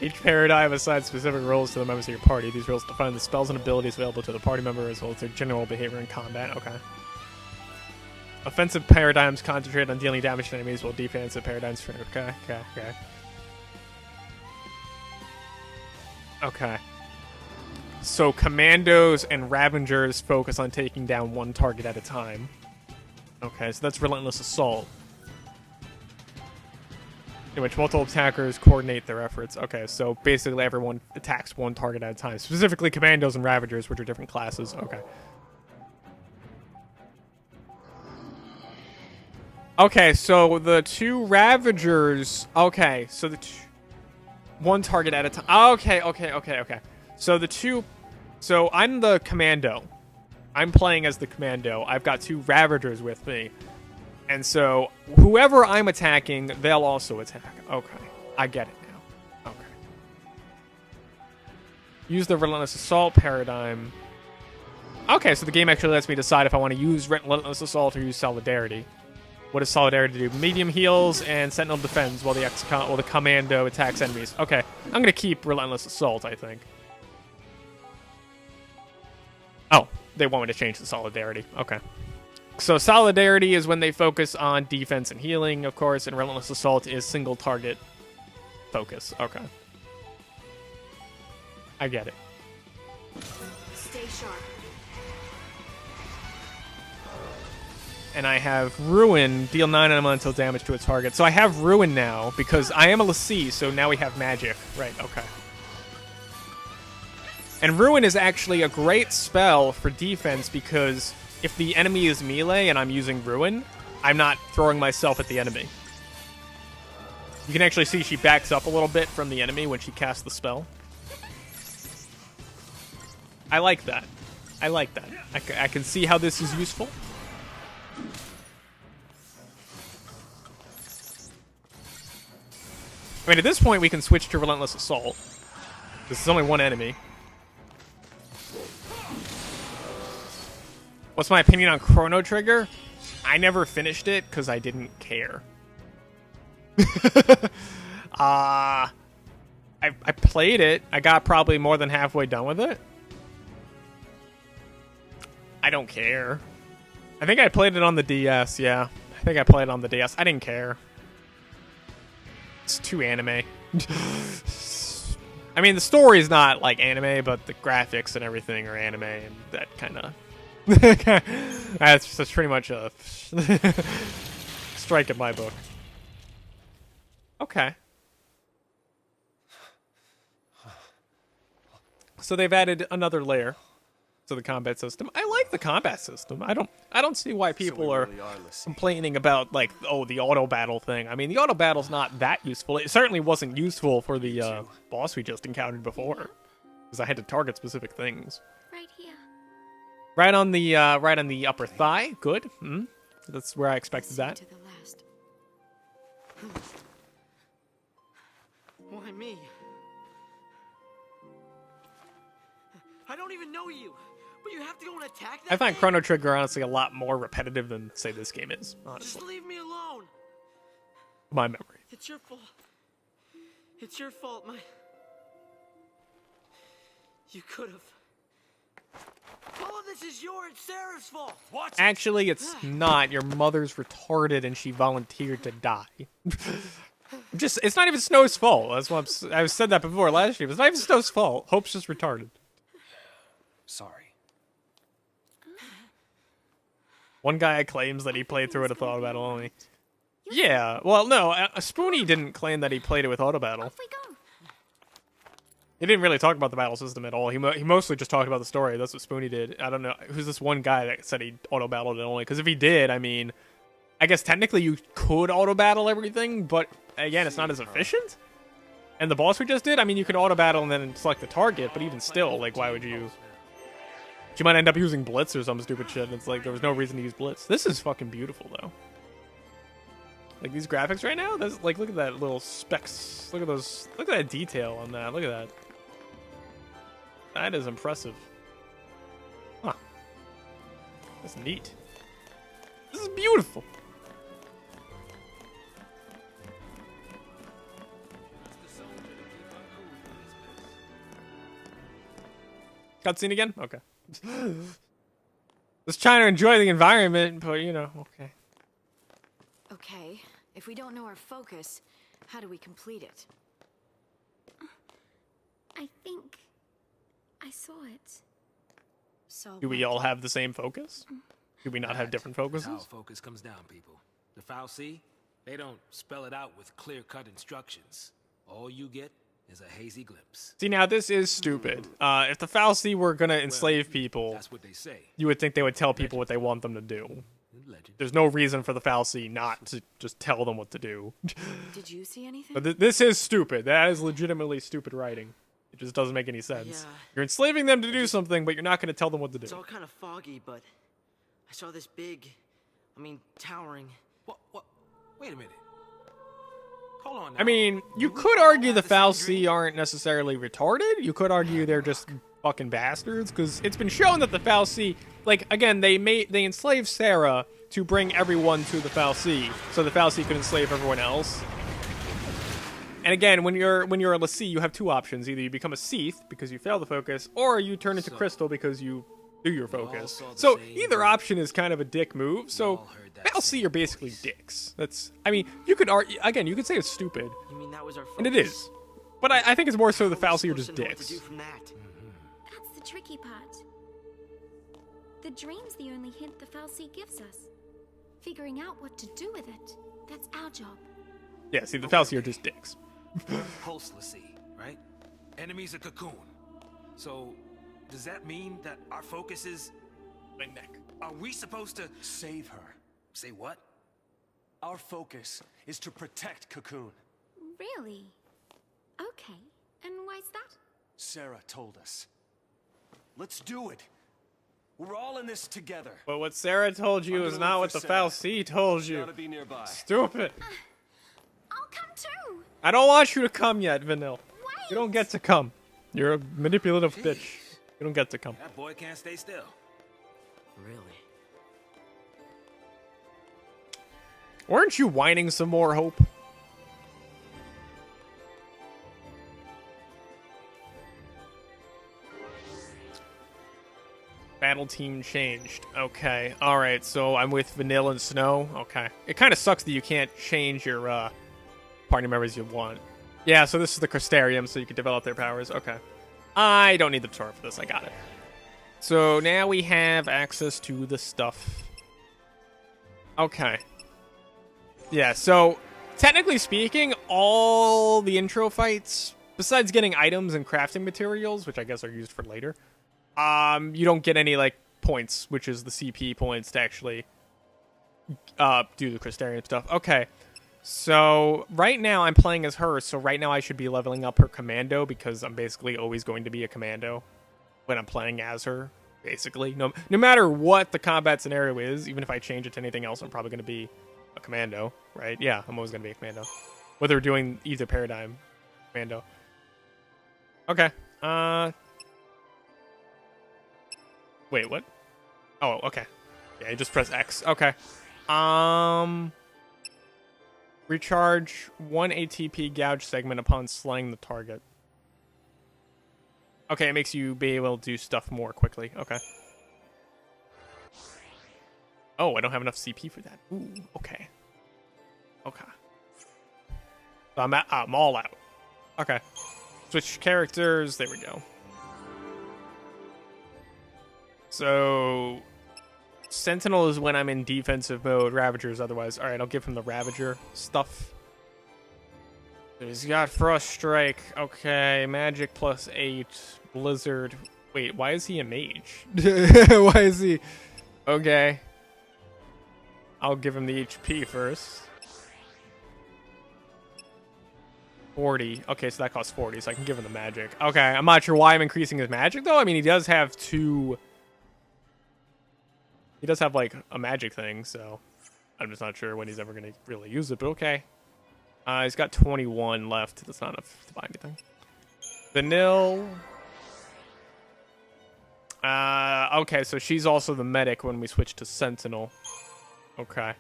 Each paradigm assigns specific roles to the members of your party. These roles define the spells and abilities available to the party member as well as their general behavior in combat. Okay. Offensive paradigms concentrate on dealing damage to enemies, while defensive paradigms... Okay. Okay. So commandos and Ravengers focus on taking down one target at a time. Okay, so that's Relentless Assault, in which multiple attackers coordinate their efforts. Okay, so basically everyone attacks one target at a time. Specifically Commandos and Ravagers, which are different classes. Okay. Okay, so the two Ravagers... Okay, so the two... One target at a time. Okay. So the two... So I'm the Commando. I'm playing as the Commando. I've got two Ravagers with me. And so, whoever I'm attacking, they'll also attack. Okay. I get it now. Okay. Use the Relentless Assault paradigm. Okay, so the game actually lets me decide if I want to use Relentless Assault or use Solidarity. What does Solidarity do? Medium heals and Sentinel defends while the Commando attacks enemies. Okay, I'm going to keep Relentless Assault, I think. Oh, they want me to change the Solidarity. Okay. So Solidarity is when they focus on defense and healing, of course, and Relentless Assault is single target focus. Okay. I get it. Stay sharp. And I have Ruin, deal 9 elemental damage to a target. So I have Ruin now, because I am a Lassie, so now we have magic. Right, okay. And Ruin is actually a great spell for defense, because if the enemy is melee and I'm using Ruin, I'm not throwing myself at the enemy. You can actually see she backs up a little bit from the enemy when she casts the spell. I like that. I like that. I can see how this is useful. I mean, at this point, we can switch to Relentless Assault. This is only one enemy. What's my opinion on Chrono Trigger? I never finished it because I didn't care. I played it. I got probably more than halfway done with it. I don't care. I think I played it on the DS, yeah. I think I played it on the DS. I didn't care. It's too anime. I mean, the story is not like anime, but the graphics and everything are anime, and that kind of... that's pretty much a strike in my book. Okay. So they've added another layer to the combat system. I like the combat system. I don't see why people are complaining about, like, oh, the auto battle thing. I mean, the auto battle's not that useful. It certainly wasn't useful for the boss we just encountered before, because I had to target specific things. Right here. Right on the upper thigh. Good. That's where I expected that. To the last. Why me? I don't even know you, but you have to go and attack that I find thing? Chrono Trigger honestly a lot more repetitive than, say, this game is. Honestly, Just leave me alone. my memory. It's your fault. It's your fault, You could have. All of this is it's Sarah's fault. Watch Actually, it's not. Your mother's retarded and she volunteered to die. It's not even Snow's fault. That's what I've said that before last year. It's not even Snow's fault. Hope's just retarded. Sorry. One guy claims that he played through it with auto battle only. Yeah, well, no, Spoonie didn't claim that he played it with auto battle. Off we go. He didn't really talk about the battle system at all. He mostly just talked about the story. That's what Spoonie did. I don't know who's this one guy that said he auto battled it only. Because if he did, I mean, I guess technically you could auto battle everything, but again, it's not as efficient. And the boss we just did, I mean, you could auto battle and then select the target, but even still, like, why would you? You might end up using Blitz or some stupid shit. And it's like there was no reason to use Blitz. This is fucking beautiful though. Like these graphics right now, that's like, look at that little specks. Look at those. Look at that detail on that. Look at that. That is impressive. Huh. That's neat. This is beautiful. Cutscene again? Okay. Just trying to enjoy the environment, but you know, okay. Okay, if we don't know our focus, how do we complete it? I think I saw it. So Do we all have the same focus? Do we not have different That's how focuses? focus comes down, people. The Fal'Cie, they don't spell it out with clear-cut instructions. All you get is a hazy glimpse. See, now this is stupid. If the Fal'Cie were gonna enslave people, That's what they say. you would think they would tell people what they want them to do. Legend. There's no reason for the Fal'Cie not to just tell them what to do. Did you see anything? But this is stupid. That is legitimately stupid writing. It just doesn't make any sense. Yeah. You're enslaving them to do something, but you're not going to tell them what to It's do. all kind of foggy, but I saw this big, towering. What? Wait a minute. Hold on now. I mean, you We could all argue the had the same fal'C dream. aren't necessarily retarded. You could argue they're just fucking bastards, because it's been shown that the fal'C, like, again, they enslaved Sarah to bring everyone to the fal'C, so the fal'C could enslave everyone else. And again, when you're a l'Cie, you have two options: either you become a Seath because you fail the focus, or you turn into Crystal because you do your focus. saw the So same either thing. option is kind of a dick move. So all heard that fal'C same are basically dicks. That's, I mean, you could argue again. You could say it's stupid, You mean that was our focus? and it is. But I think it's more so the How are we fal'C are supposed just to know what to dicks. do from that? That's the tricky part. The dream's the only hint the fal'C gives us. Figuring out what to do with it, that's our job. Yeah, see, the fal'C are just dicks. Pulse l'Cie, right? Enemy's a cocoon. So, does that mean that our focus is My neck. Are we supposed to Save her. say what? Our focus is to protect Cocoon. Really? Okay. And why's that? Sarah told us. Let's do it. We're all in this together. But what Sarah told you I'm is gonna not look what for the Sarah. fal'C told you. Gotta be nearby. Stupid. I'll come too. I don't want you to come yet, Vanille. You don't get to come. You're a manipulative bitch. You don't get to come. That boy can't stay still. Really? Weren't you whining some more, Hope? Battle team changed. Okay. Alright, so I'm with Vanilla and Snow. Okay. It kind of sucks that you can't change your party members you want. Yeah, so this is the Crystarium, so you can develop their powers. Okay. I don't need the tutorial for this. I got it. So now we have access to the stuff. Okay. Yeah, so technically speaking, all the intro fights, besides getting items and crafting materials, which I guess are used for later, you don't get any, like, points, which is the CP points to actually do the Crystarium stuff. Okay. So right now I'm playing as her, so right now I should be leveling up her commando because I'm basically always going to be a commando when I'm playing as her, basically. No matter what the combat scenario is, even if I change it to anything else, I'm probably going to be a commando, right? Yeah, I'm always going to be a commando. Whether we're doing either paradigm commando. Okay. Wait, what? Oh, okay. Yeah, you just press X. Okay. Recharge 1 ATP gouge segment upon slaying the target. Okay, it makes you be able to do stuff more quickly. Okay. Oh, I don't have enough CP for that. Ooh, okay. Okay. So I'm all out. Okay. Switch characters. There we go. So Sentinel is when I'm in defensive mode. Ravager is otherwise. All right, I'll give him the Ravager stuff. He's got Frost Strike. Okay, Magic +8. Blizzard. Wait, why is he a mage? Why is he? Okay. I'll give him the HP first. 40. Okay, so that costs 40, so I can give him the magic. Okay, I'm not sure why I'm increasing his magic, though. I mean, he does have two... He does have, like, a magic thing, so... I'm just not sure when he's ever going to really use it, but okay. He's got 21 left. That's not enough to buy anything. Vanille... okay, so she's also the medic when we switch to Sentinel. Okay.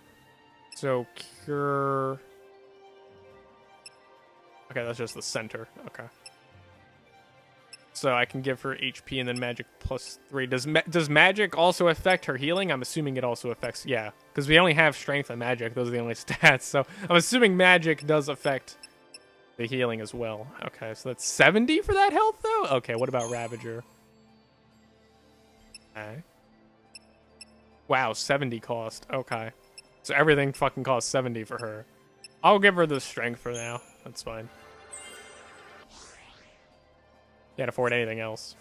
So, Cure... Okay, that's just the center. Okay. So I can give her HP and then magic +3. Does magic also affect her healing? I'm assuming it also affects... Yeah, because we only have strength and magic. Those are the only stats. So I'm assuming magic does affect the healing as well. Okay, so that's 70 for that health, though? Okay, what about Ravager? Okay. Wow, 70 cost. Okay. So everything fucking costs 70 for her. I'll give her the strength for now. That's fine. Can't afford anything else.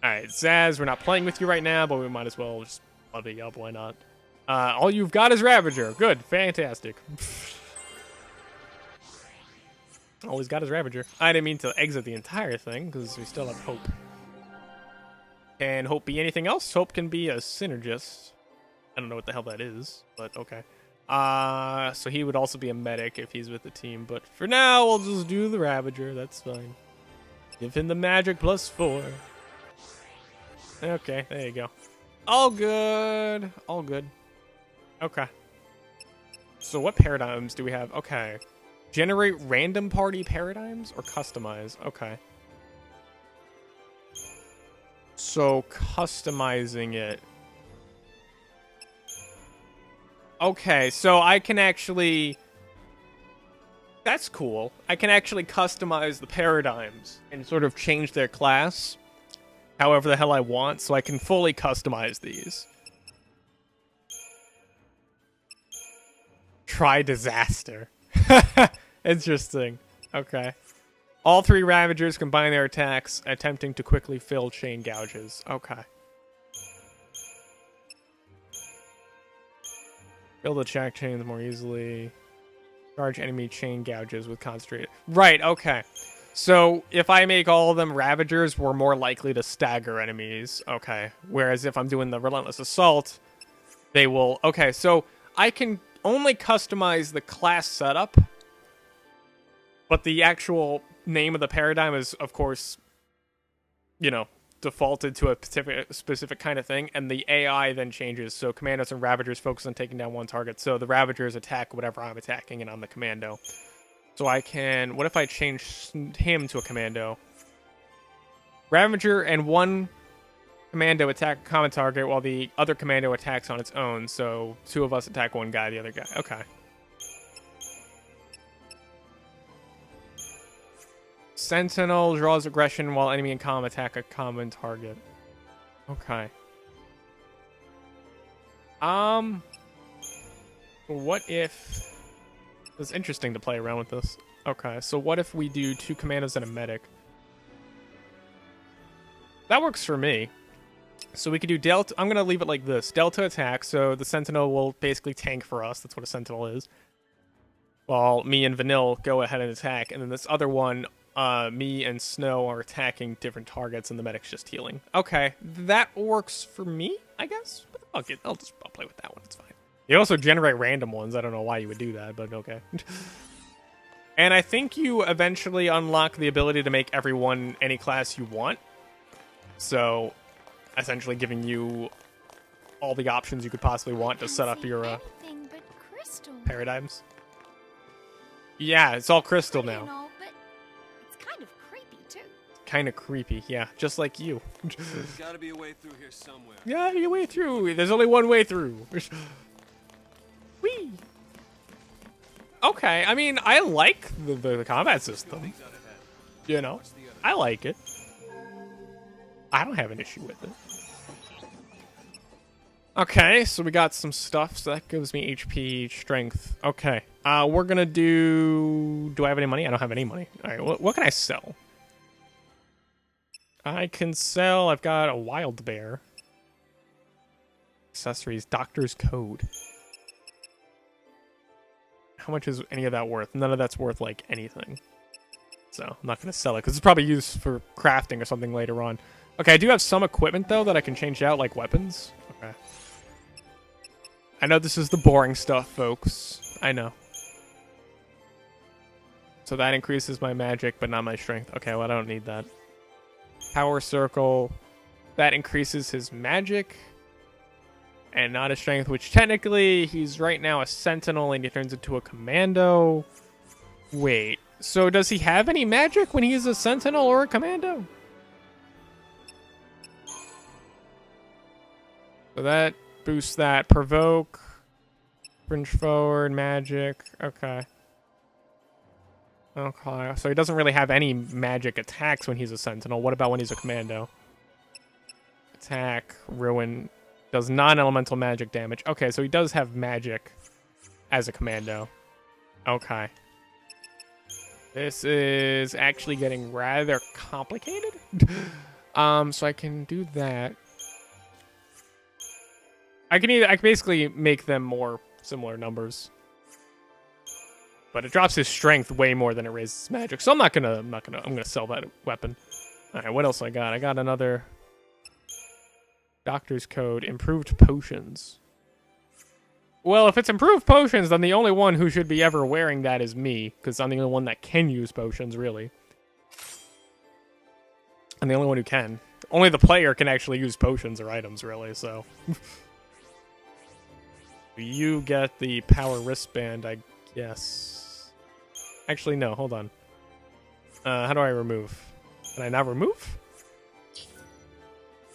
Alright, Zaz, we're not playing with you right now, but we might as well just buddy you up. Why not? All you've got is Ravager. Good. Fantastic. All he's got is Ravager. I didn't mean to exit the entire thing, because we still have Hope. Can Hope be anything else? Hope can be a synergist. I don't know what the hell that is, but okay. So he would also be a medic if he's with the team. But for now, we'll just do the Ravager. That's fine. Give him the magic +4. Okay, there you go. All good. All good. Okay. So what paradigms do we have? Okay. Generate random party paradigms or customize? Okay. So customizing it. Okay, so I can actually... That's cool. I can actually customize the paradigms and sort of change their class however the hell I want, so I can fully customize these. Try disaster. Interesting. Okay. All 3 Ravagers combine their attacks, attempting to quickly fill chain gouges. Okay. Fill the check chains more easily. Charge enemy chain gouges with concentrated. Right, okay. So, if I make all of them Ravagers, we're more likely to stagger enemies. Okay. Whereas if I'm doing the Relentless Assault, they will... Okay, so I can only customize the class setup, but the actual name of the paradigm is, of course, you know, defaulted to a specific kind of thing, and the AI then changes. So Commandos and Ravagers focus on taking down one target. So the Ravagers attack whatever I'm attacking, and I'm the Commando. So I can... What if I change him to a Commando? Ravager and one Commando attack a common target while the other Commando attacks on its own. So 2 of us attack one guy, the other guy. Okay. Sentinel draws aggression while enemy and comm attack a common target. Okay. What if... It's interesting to play around with this. Okay, so what if we do 2 Commandos and a medic? That works for me. So we could do Delta... I'm going to leave it like this. Delta attack, so the Sentinel will basically tank for us. That's what a Sentinel is. While me and Vanille go ahead and attack. And then this other one... me and Snow are attacking different targets, and the medic's just healing. Okay, that works for me, I guess. But I'll play with that one. It's fine. You also generate random ones. I don't know why you would do that, but okay. And I think you eventually unlock the ability to make everyone any class you want. So, essentially giving you all the options you could possibly want to set up your paradigms. Yeah, it's all crystal now. Kind of creepy, yeah, just like you. There's gotta be a way through here somewhere. Yeah, a way through. There's only one way through. Whee! Okay, I mean, I like the combat system. You know, I like it. I don't have an issue with it. Okay, so we got some stuff, so that gives me HP, strength. Okay, we're gonna do... Do I have any money? I don't have any money. All right, what can I sell? I can sell... I've got a wild bear. Accessories, doctor's code. How much is any of that worth? None of that's worth, like, anything. So, I'm not going to sell it, because it's probably used for crafting or something later on. Okay, I do have some equipment, though, that I can change out, like weapons. Okay. I know this is the boring stuff, folks. I know. So that increases my magic, but not my strength. Okay, well, I don't need that. Power circle. That increases his magic. And not his strength, which technically he's right now a sentinel and he turns into a commando. Wait, so does he have any magic when he's a sentinel or a commando? So that boosts that. Provoke. Fringe forward, magic. Okay. Okay, so he doesn't really have any magic attacks when he's a sentinel. What about when he's a commando? Attack, ruin... Does non-elemental magic damage. Okay, so he does have magic as a commando. Okay. This is actually getting rather complicated. So I can do that. I can basically make them more similar numbers. But it drops his strength way more than it raises his magic. So I'm gonna sell that weapon. Alright, what else I got? I got another Doctor's code, improved potions. Well, if it's improved potions, then the only one who should be ever wearing that is me, because I'm the only one that can use potions, really. I'm the only one who can. Only the player can actually use potions or items, really, so. You get the power wristband, I guess. Actually, no, hold on. How do I remove? Can I now remove?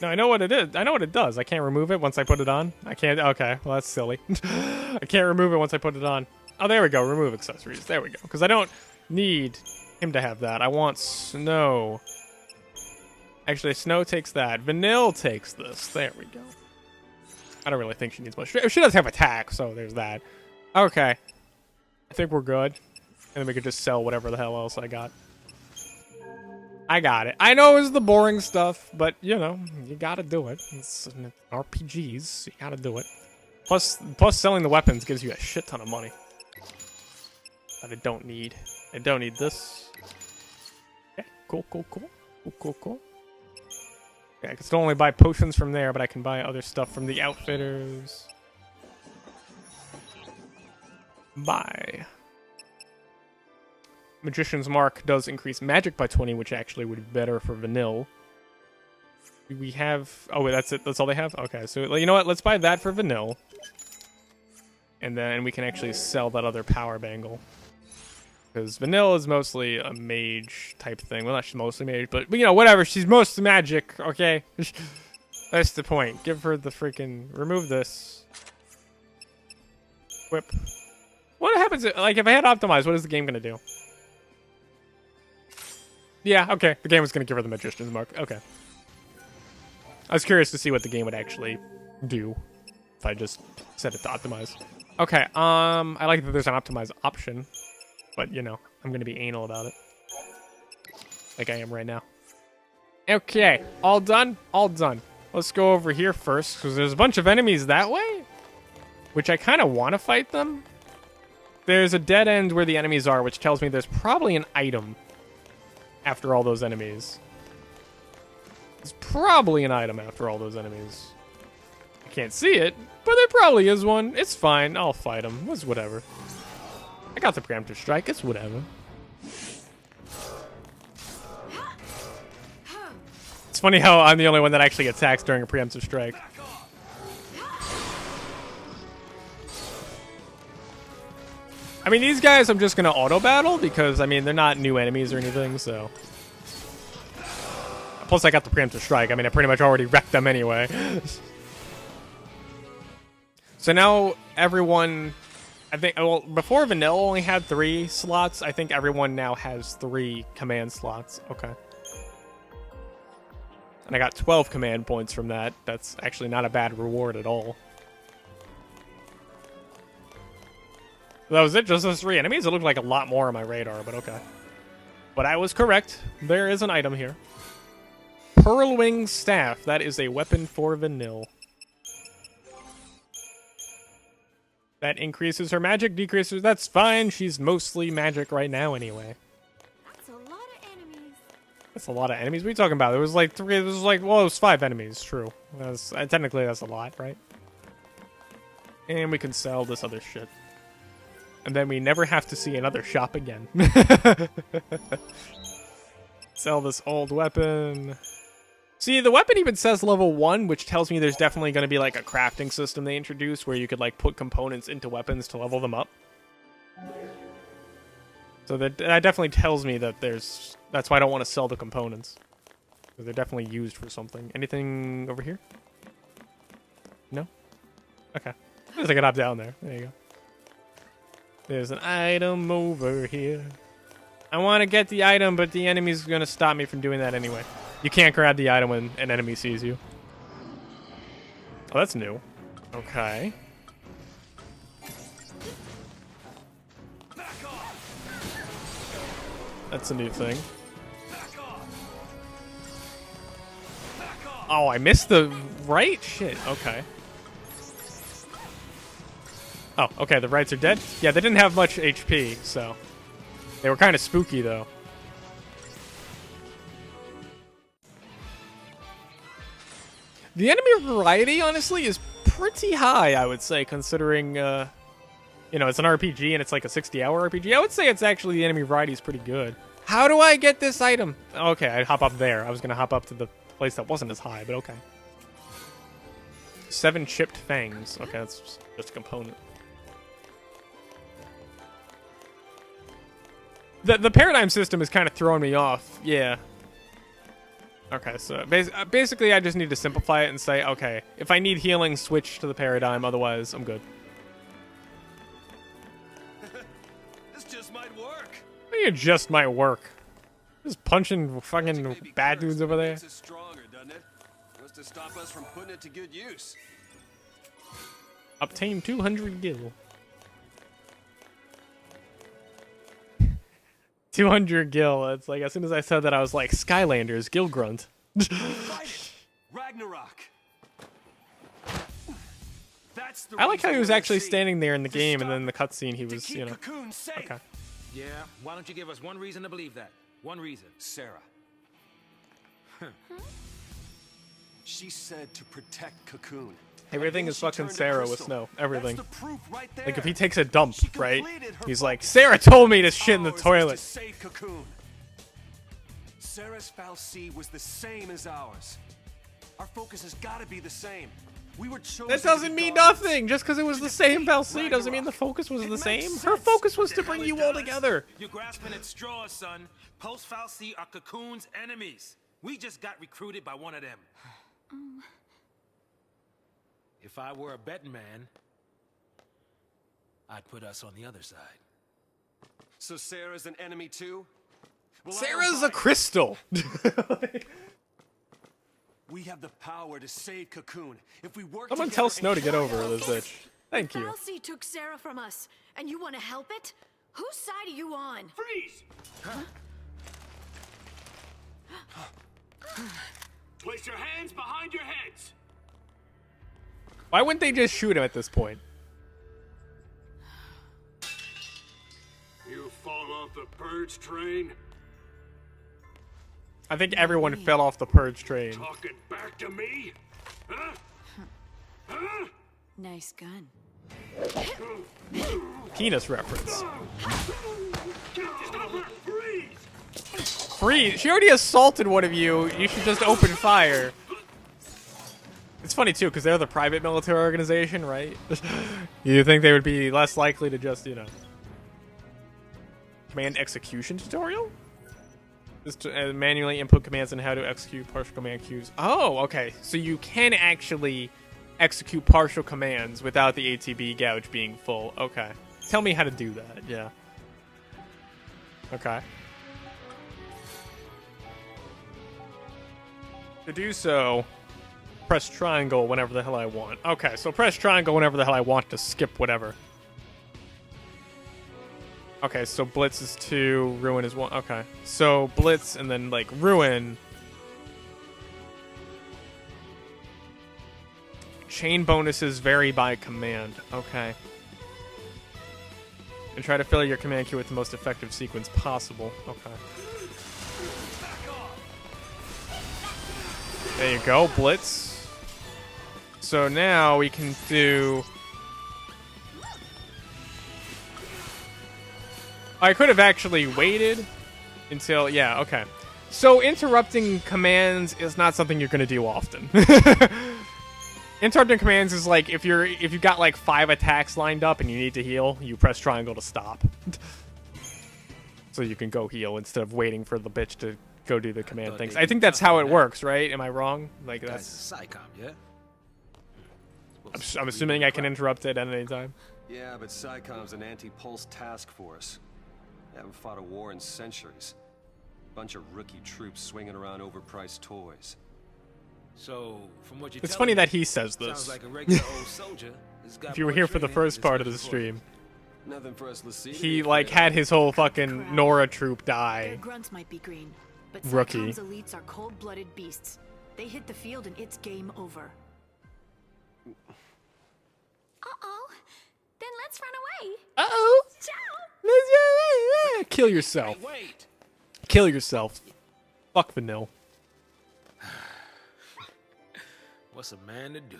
No, I know what it is. I know what it does. I can't remove it once I put it on. I can't. Okay, well, that's silly. I can't remove it once I put it on. Oh, there we go. Remove accessories. There we go. Because I don't need him to have that. I want Snow. Actually, Snow takes that. Vanille takes this. There we go. I don't really think she needs much. She does have attack, so there's that. Okay. I think we're good. And then we could just sell whatever the hell else I got. I got it. I know it's the boring stuff, but, you know, you gotta do it. It's RPGs. You gotta do it. Plus selling the weapons gives you a shit ton of money. That I don't need. I don't need this. Okay, cool. Yeah, I can still only buy potions from there, but I can buy other stuff from the outfitters. Buy. Magician's Mark does increase magic by 20, which actually would be better for Vanille. Do we have... Oh, wait, that's it? That's all they have? Okay, so you know what? Let's buy that for Vanille. And then we can actually sell that other power bangle. Because Vanille is mostly a mage type thing. Well, not she's mostly mage, but you know, whatever. She's mostly magic, okay? That's the point. Give her the freaking... Remove this. Whip. What happens... Like, if I had optimized, what is the game going to do? Yeah, okay. The game was going to give her the Magician's Mark. Okay. I was curious to see what the game would actually do if I just set it to optimize. Okay, I like that there's an optimize option. But, you know, I'm going to be anal about it. Like I am right now. Okay, all done? All done. Let's go over here first, because there's a bunch of enemies that way. Which I kind of want to fight them. There's a dead end where the enemies are, which tells me there's probably an item after all those enemies. There's probably an item after all those enemies. I can't see it, but there probably is one. It's fine. I'll fight him. It's whatever. I got the preemptive strike. It's whatever. It's funny how I'm the only one that actually attacks during a preemptive strike. I mean, these guys I'm just going to auto-battle because, I mean, they're not new enemies or anything, so... Plus, I got the preemptive strike. I mean, I pretty much already wrecked them anyway. So now, everyone... I think, well, before Vanilla only had 3 slots, I think everyone now has 3 command slots. Okay. And I got 12 command points from that. That's actually not a bad reward at all. That was it? Just those 3 enemies? It looked like a lot more on my radar, but okay. But I was correct. There is an item here. Pearlwing Staff. That is a weapon for Vanille. That increases her magic, decreases... That's fine. She's mostly magic right now anyway. That's a lot of enemies. That's a lot of enemies? What are you talking about? There was like 3... It was like... Well, it was 5 enemies. True. Technically, that's a lot, right? And we can sell this other shit. And then we never have to see another shop again. Sell this old weapon. See, the weapon even says level 1, which tells me there's definitely going to be like a crafting system they introduced where you could like put components into weapons to level them up. So that definitely tells me that there's... That's why I don't want to sell the components. Because they're definitely used for something. Anything over here? No? Okay. There's like an up down there. There you go. There's an item over here. I want to get the item, but the enemy's going to stop me from doing that anyway. You can't grab the item when an enemy sees you. Oh, that's new. Okay. That's a new thing. Oh, I missed the right? Shit, okay. Oh, okay, the rights are dead? Yeah, they didn't have much HP, so... They were kind of spooky, though. The enemy variety, honestly, is pretty high, I would say, considering, you know, it's an RPG and it's like a 60-hour RPG. I would say it's actually, the enemy variety is pretty good. How do I get this item? Okay, I'd hop up there. I was going to hop up to the place that wasn't as high, but okay. 7 chipped fangs. Okay, that's just a component. The paradigm system is kind of throwing me off. Yeah. Okay, so basically I just need to simplify it and say, okay, if I need healing, switch to the paradigm. Otherwise, I'm good. This just might work. It just might work. Just punching fucking bad dudes over there. Makes it stronger, doesn't it? What's to stop us from putting it to good use? Obtain 200 gil. 200 gil. It's like, as soon as I said that, I was like, Skylanders, Gil Grunt. Ragnarok. That's the I like how he was reason actually we're standing there in the to game, and stop then in the it, cutscene he to was, keep you know. Cocoon safe. Okay. Yeah, why don't you give us one reason to believe that? One reason. Sarah. She said to protect Cocoon. Everything And is then she fucking turned to Sarah with Crystal. Snow. Everything. That's the proof right there. Like, if he takes a dump, She right? completed her He's like, focus. Sarah told me to shit in the Ours was toilet. to save Cocoon. Sarah's fal'Cie was the same as ours. Our focus has got to be the same. We were chosen. That to doesn't be mean guardians. nothing. Just because it was the same fal'Cie doesn't mean the focus was It the makes same. Her sense. focus was to The bring hell you it all does. together. You're grasping at straws, son. Post-fal'Cie are Cocoon's enemies. We just got recruited by one of them. If I were a betting man, I'd put us on the other side. So Sarah's an enemy too? Well, I Sarah's don't a buy it. crystal. We have the power to save Cocoon. If we work Someone together tell and Snow to get carry over out this bitch. Thank you. fal'Cie took Sarah from us, and you want to help it? Whose side are you on? Freeze! Place your hands behind your heads. Why wouldn't they just shoot him at this point? You fall off the purge train, I think everyone fell off the purge train. talking back to me? Huh? Huh? Nice gun. Penis reference. Stop her! Freeze! Freeze! She already assaulted one of you. You should just open fire. It's funny too, because they're the private military organization, right? You think they would be less likely to just, you know, command execution tutorial? Just to manually input commands on how to execute partial command queues. Oh, okay. So you can actually execute partial commands without the ATB gouge being full. Okay. Tell me how to do that. Yeah. Okay. To do so, press triangle whenever the hell I want. Okay, so press triangle whenever the hell I want to skip whatever. Okay, so Blitz is 2, Ruin is 1. Okay, so Blitz and then, like, Ruin. Chain bonuses vary by command. Okay. And try to fill your command queue with the most effective sequence possible. Okay. There you go, Blitz. So now we can do... I could have actually waited until... Yeah, okay. So interrupting commands is not something you're going to do often. Interrupting commands is like if you've got like 5 attacks lined up and you need to heal, you press triangle to stop. So you can go heal instead of waiting for the bitch to go do the command things. I think that's how it works, right? Am I wrong? Like that's... Psycom, yeah? I'm assuming I can interrupt it at any time. Yeah, but SciCom's an anti-pulse task force. They haven't fought a war in centuries. Bunch of rookie troops swinging around overpriced toys. So, from what you're It's telling funny me, that he says sounds this. like a regular old soldier. That's got If you were more here for the training first than part of the special stream, Nothing for us l'Cie to he be like afraid had of. his whole fucking Crap. Nora troop Their die. grunts might be green, but Rookie. SciCom's elites are cold-blooded beasts. They hit the field and it's game over. Uh-oh. Then let's run away. Uh-oh. Ciao. Kill yourself. Hey, wait! Kill yourself. Fuck Vanille. What's a man to do?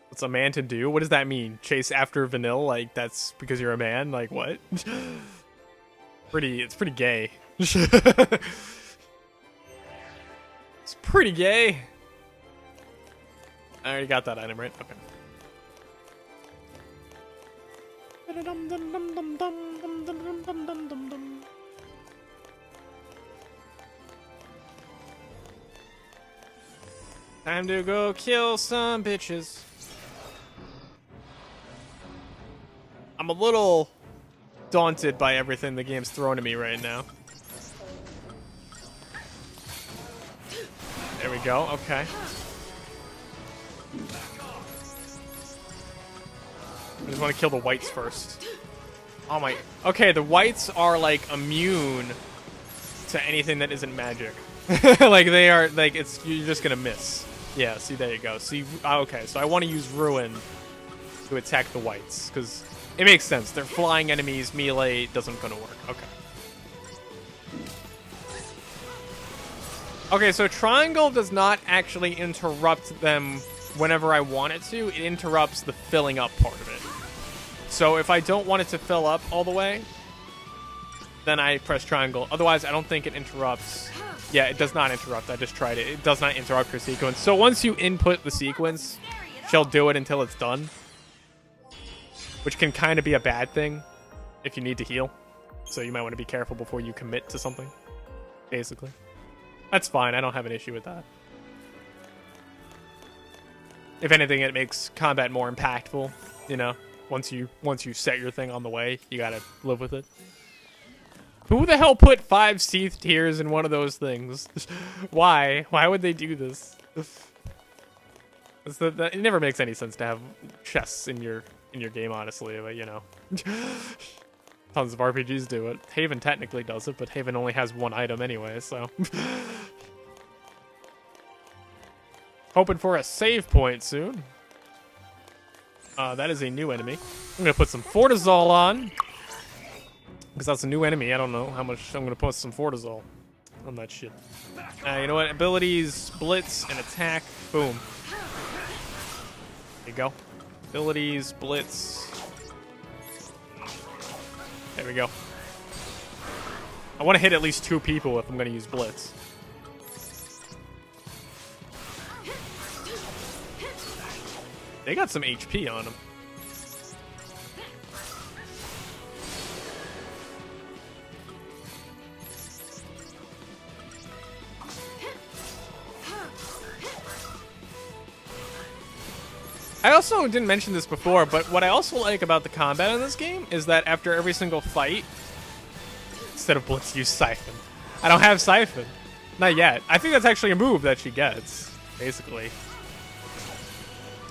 What's a man to do? What does that mean? Chase after vanilla? Like, that's because you're a man? Like, what? It's pretty gay. It's pretty gay. I already got that item, right? Okay. Time to go kill some bitches. I'm a little daunted by everything the game's throwing at me right now. There we go, okay. I just want to kill the whites first. Oh my... Okay, the whites are, like, immune to anything that isn't magic. Like, they are... Like, it's... You're just gonna miss. Yeah, see, there you go. See... Okay, so I want to use Ruin to attack the whites, because it makes sense. They're flying enemies, melee doesn't gonna work. Okay. Okay, so triangle does not actually interrupt them whenever I want it to. It interrupts the filling up part of it. So if I don't want it to fill up all the way, then I press triangle. Otherwise, I don't think it interrupts. Yeah, it does not interrupt. I just tried it. It does not interrupt your sequence. So once you input the sequence, she'll do it until it's done. Which can kind of be a bad thing if you need to heal. So you might want to be careful before you commit to something, basically. That's fine. I don't have an issue with that. If anything, it makes combat more impactful, you know? Once you set your thing on the way, you gotta live with it. Who the hell put 5 Seath Tears in one of those things? Why? Why would they do this? It never makes any sense to have chests in your game, honestly, but you know. Tons of RPGs do it. Haven technically does it, but Haven only has 1 item anyway, so. Hoping for a save point soon. That is a new enemy. I'm gonna put some Fortizol on. Because that's a new enemy. I don't know how much I'm gonna put some Fortizol on that shit. You know what? Abilities, Blitz, and Attack. Boom. There you go. Abilities, Blitz. There we go. I want to hit at least 2 people if I'm gonna use Blitz. They got some HP on them. I also didn't mention this before, but what I also like about the combat in this game is that after every single fight, instead of Blitz, use Siphon. I don't have Siphon. Not yet. I think that's actually a move that she gets, basically.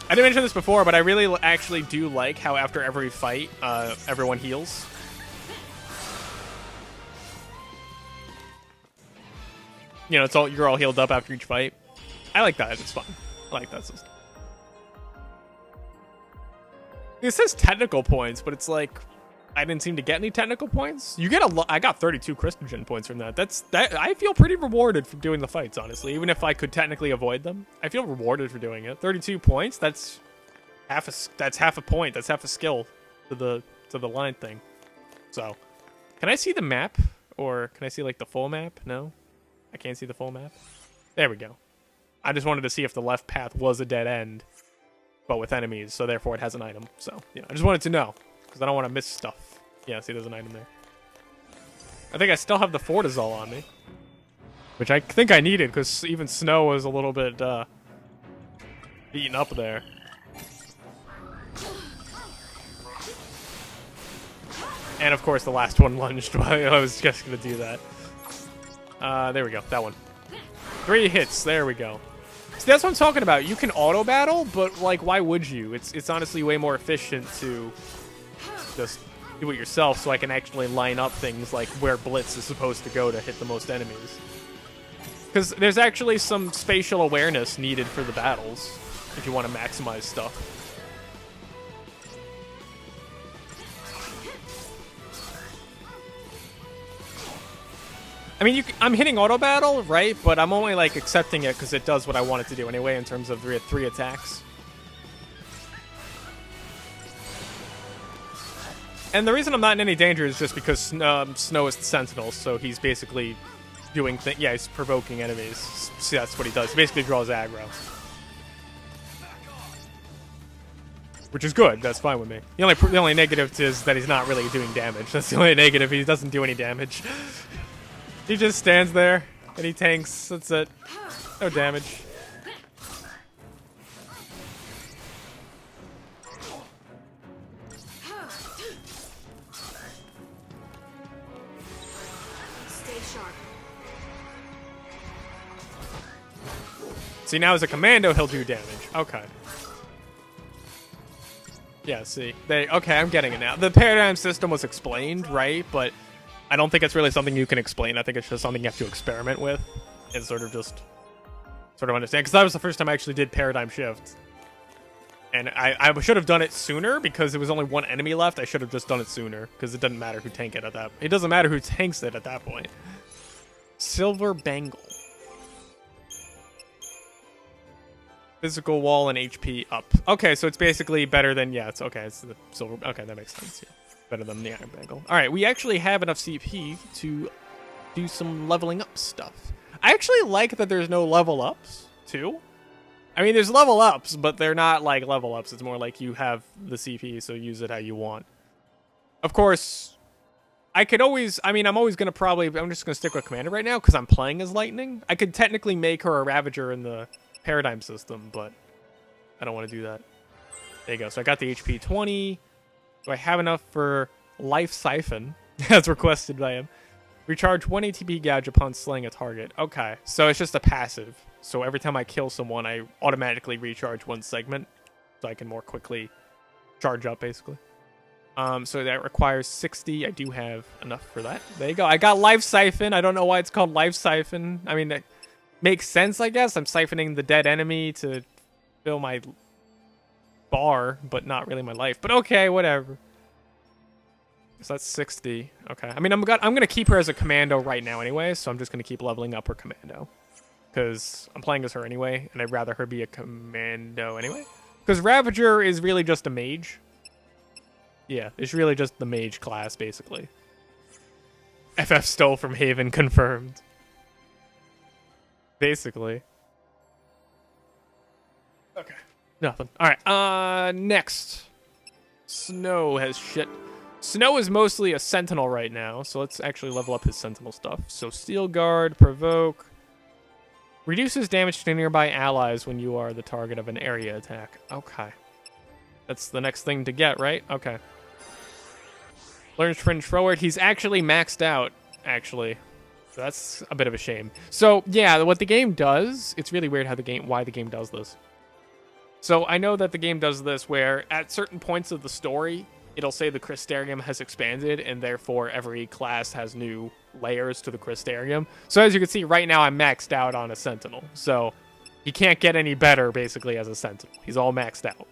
I didn't mention this before, but I really actually do like how after every fight, everyone heals. You know, you're all healed up after each fight. I like that. It's fun. I like that system. It says technical points, but it's like I didn't seem to get any technical points. You get a lot. I got 32 Christian points from that. I feel pretty rewarded for doing the fights, honestly. Even if I could technically avoid them, I feel rewarded for doing it. 32 points. That's half a point. That's half a skill to the line thing. So, can I see the map, or can I see like the full map? No, I can't see the full map. There we go. I just wanted to see if the left path was a dead end, but with enemies, so therefore it has an item. So, you know, I just wanted to know, because I don't want to miss stuff. Yeah, see, there's an item there. I think I still have the Fortizol on me, which I think I needed, because even Snow was a little bit beaten up there. And, of course, the last one lunged while I was just going to do that. There we go, that one. 3 hits, there we go. See, that's what I'm talking about. You can auto battle, but like, why would you? It's honestly way more efficient to just do it yourself, so I can actually line up things like where Blitz is supposed to go to hit the most enemies. Because there's actually some spatial awareness needed for the battles if you want to maximize stuff. I mean, I'm hitting auto battle, right? But I'm only like accepting it because it does what I want it to do anyway in terms of 3 attacks. And the reason I'm not in any danger is just because Snow is the Sentinel, so he's basically doing things. Yeah, he's provoking enemies. See, that's what he does. He basically draws aggro. Which is good. That's fine with me. The only negative is that he's not really doing damage. That's the only negative. He doesn't do any damage. He just stands there and he tanks. That's it. No damage. See, now as a commando, he'll do damage. Okay. Yeah, see. Okay, I'm getting it now. The paradigm system was explained, right? But I don't think it's really something you can explain. I think it's just something you have to experiment with and sort of understand. Because that was the first time I actually did paradigm shift. And I should have done it sooner because there was only one enemy left. I should have just done it sooner because it doesn't matter who tank it at that. It doesn't matter who tanks it at that point. Silver Bangle. Physical wall and HP up. Okay, so it's basically better than, yeah, it's okay. It's the silver. Okay, that makes sense. Yeah. Better than the iron bangle. All right, we actually have enough CP to do some leveling up stuff. I actually like that there's no level ups, too. I mean, there's level ups, but they're not like level ups. It's more like you have the CP, so use it how you want. Of course, I could always, I mean, I'm always going to I'm just going to stick with Commander right now because I'm playing as Lightning. I could technically make her a Ravager in the paradigm system, but I don't want to do that. There you go. So I got the HP 20. Do I have enough for Life Siphon, as requested by him? Recharge 1 ATP gauge upon slaying a target. Okay, so it's just a passive. So every time I kill someone, I automatically recharge one segment, so I can more quickly charge up, basically. So that requires 60. I do have enough for that. There you go. I got Life Siphon. I don't know why it's called Life Siphon. I mean, makes sense, I guess. I'm siphoning the dead enemy to fill my bar, but not really my life. But okay, whatever. So that's 60. Okay. I mean, I'm gonna keep her as a commando right now anyway, so I'm just gonna keep leveling up her commando. Because I'm playing as her anyway, and I'd rather her be a commando anyway. Because Ravager is really just a mage. Yeah, it's really just the mage class, basically. FF stole from Haven, confirmed. Basically. Okay. Nothing. Alright, next. Snow has shit. Snow is mostly a sentinel right now, so let's actually level up his sentinel stuff. So Steel Guard, Provoke. Reduces damage to nearby allies when you are the target of an area attack. Okay. That's the next thing to get, right? Okay. Learns Fringe Forward. He's actually maxed out, actually. So that's a bit of a shame. So, yeah, what the game does, it's really weird why the game does this. So, I know that the game does this where at certain points of the story, it'll say the Crystarium has expanded, and therefore every class has new layers to the Crystarium. So, as you can see, right now I'm maxed out on a Sentinel. So, he can't get any better, basically, as a Sentinel. He's all maxed out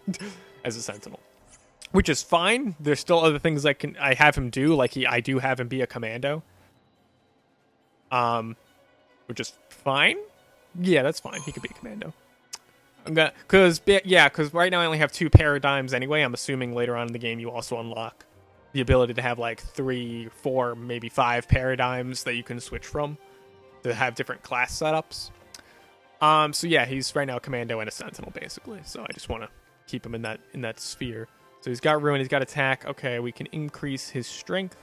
as a Sentinel. Which is fine. There's still other things I have him do, like I do have him be a Commando. Which is fine. Yeah, that's fine. He could be a Commando. Because right now I only have 2 paradigms anyway. I'm assuming later on in the game you also unlock the ability to have like 3, 4, maybe 5 paradigms that you can switch from to have different class setups. So yeah, he's right now a Commando and a Sentinel basically. So I just want to keep him in that sphere. So he's got Ruin, he's got Attack. Okay, we can increase his Strength.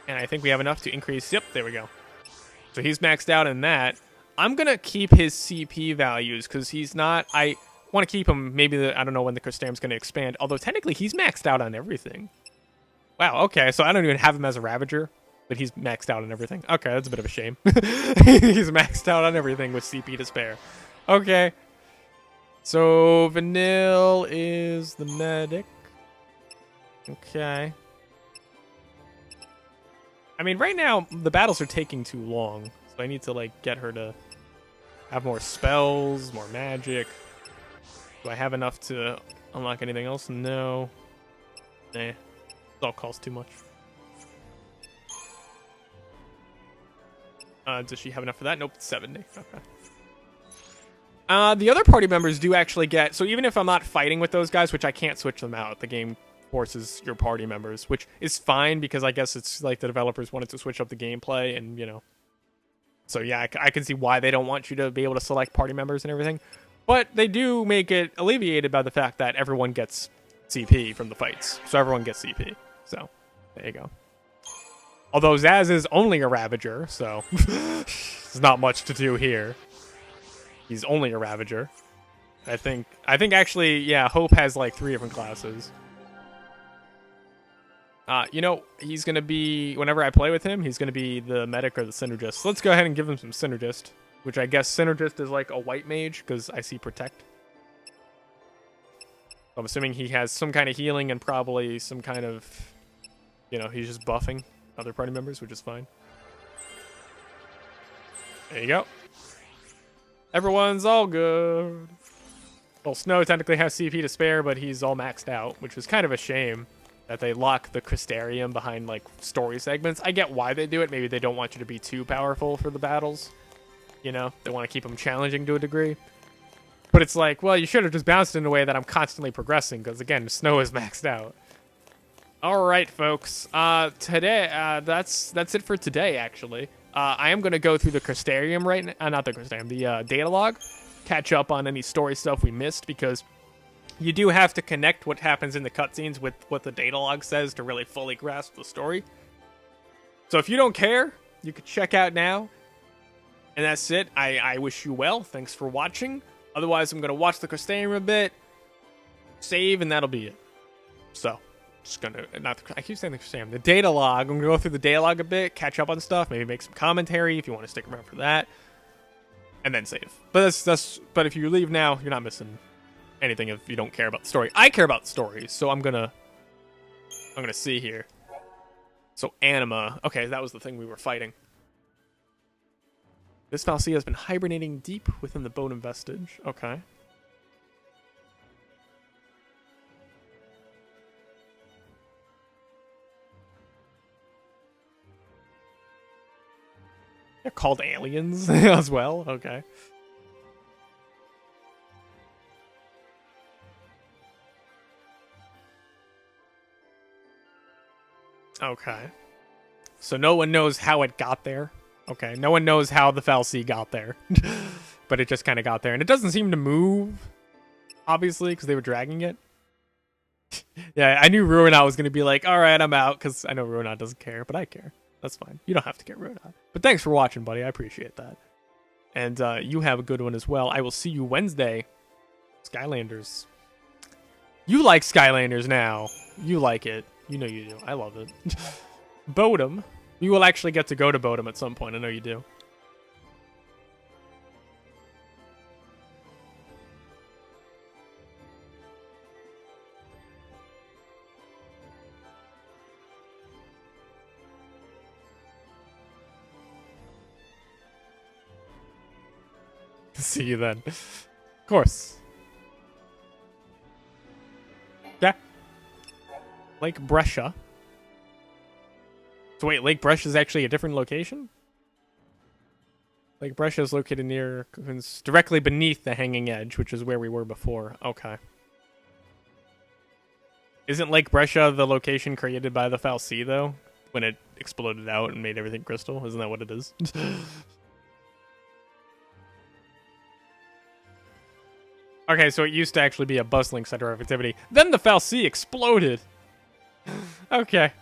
And I think we have enough to increase. Yep, there we go. So he's maxed out in that. I'm going to keep his CP values because he's not... I want to keep him. Maybe I don't know when the Crystarium's going to expand. Although technically he's maxed out on everything. Wow, okay. So I don't even have him as a Ravager. But he's maxed out on everything. Okay, that's a bit of a shame. He's maxed out on everything with CP to spare. Okay. So Vanille is the medic. Okay. I mean, right now, the battles are taking too long. So I need to, like, get her to have more spells, more magic. Do I have enough to unlock anything else? No. Nah. It all costs too much. Does she have enough for that? Nope, 70. Okay. The other party members do actually get... So even if I'm not fighting with those guys, which I can't switch them out, the game forces your party members, which is fine because I guess it's like the developers wanted to switch up the gameplay and, you know. So yeah, I can see why they don't want you to be able to select party members and everything. But they do make it alleviated by the fact that everyone gets CP from the fights. So everyone gets CP. So there you go. Although Zaz is only a Ravager, so there's not much to do here. He's only a Ravager. I think actually, yeah, Hope has like 3 different classes. You know, he's going to be, whenever I play with him, he's going to be the medic or the synergist. So let's go ahead and give him some synergist, which I guess synergist is like a white mage because I see protect. I'm assuming he has some kind of healing and probably some kind of, you know, he's just buffing other party members, which is fine. There you go. Everyone's all good. Well, Snow technically has CP to spare, but he's all maxed out, which is kind of a shame that they lock the Crystarium behind, like, story segments. I get why they do it. Maybe they don't want you to be too powerful for the battles. You know, they want to keep them challenging to a degree. But it's like, well, you should have just bounced in a way that I'm constantly progressing, because, again, Snow is maxed out. All right, folks. Today, that's it for today, actually. I am going to go through the Crystarium right now. Not the Crystarium, the data log. Catch up on any story stuff we missed, because you do have to connect what happens in the cutscenes with what the data log says to really fully grasp the story. So if you don't care, you can check out now. And that's it. I wish you well. Thanks for watching. Otherwise, I'm going to watch the Crystarium a bit, save, and that'll be it. So, just going to, I keep saying the Crystarium, the data log. I'm going to go through the data log a bit, catch up on stuff, maybe make some commentary if you want to stick around for that, and then save. But but if you leave now, you're not missing anything if you don't care about the story. I care about the story, so I'm gonna see here. So Anima, okay, that was the thing we were fighting. This Fal'Cia has been hibernating deep within the Bodum vestige. Okay. They're called aliens as well. Okay. Okay. So no one knows how it got there. Okay. No one knows how the Fal'Cia got there. But it just kind of got there. And it doesn't seem to move, obviously, because they were dragging it. Yeah, I knew Ruinat was going to be like, all right, I'm out, because I know Ruinat doesn't care, but I care. That's fine. You don't have to care, Ruinat. But thanks for watching, buddy. I appreciate that. And you have a good one as well. I will see you Wednesday. Skylanders. You like Skylanders now. You like it. You know you do. I love it. Bodum. You will actually get to go to Bodum at some point. I know you do. See you then. Of course. Yeah. Lake Brescia. So wait, Lake Brescia is actually a different location? Lake Brescia is located near, it's directly beneath the Hanging Edge, which is where we were before. Okay. Isn't Lake Brescia the location created by the Fal'Cia, though? When it exploded out and made everything crystal? Isn't that what it is? Okay, so it used to actually be a bustling center of activity. Then the Fal'Cia exploded. Okay.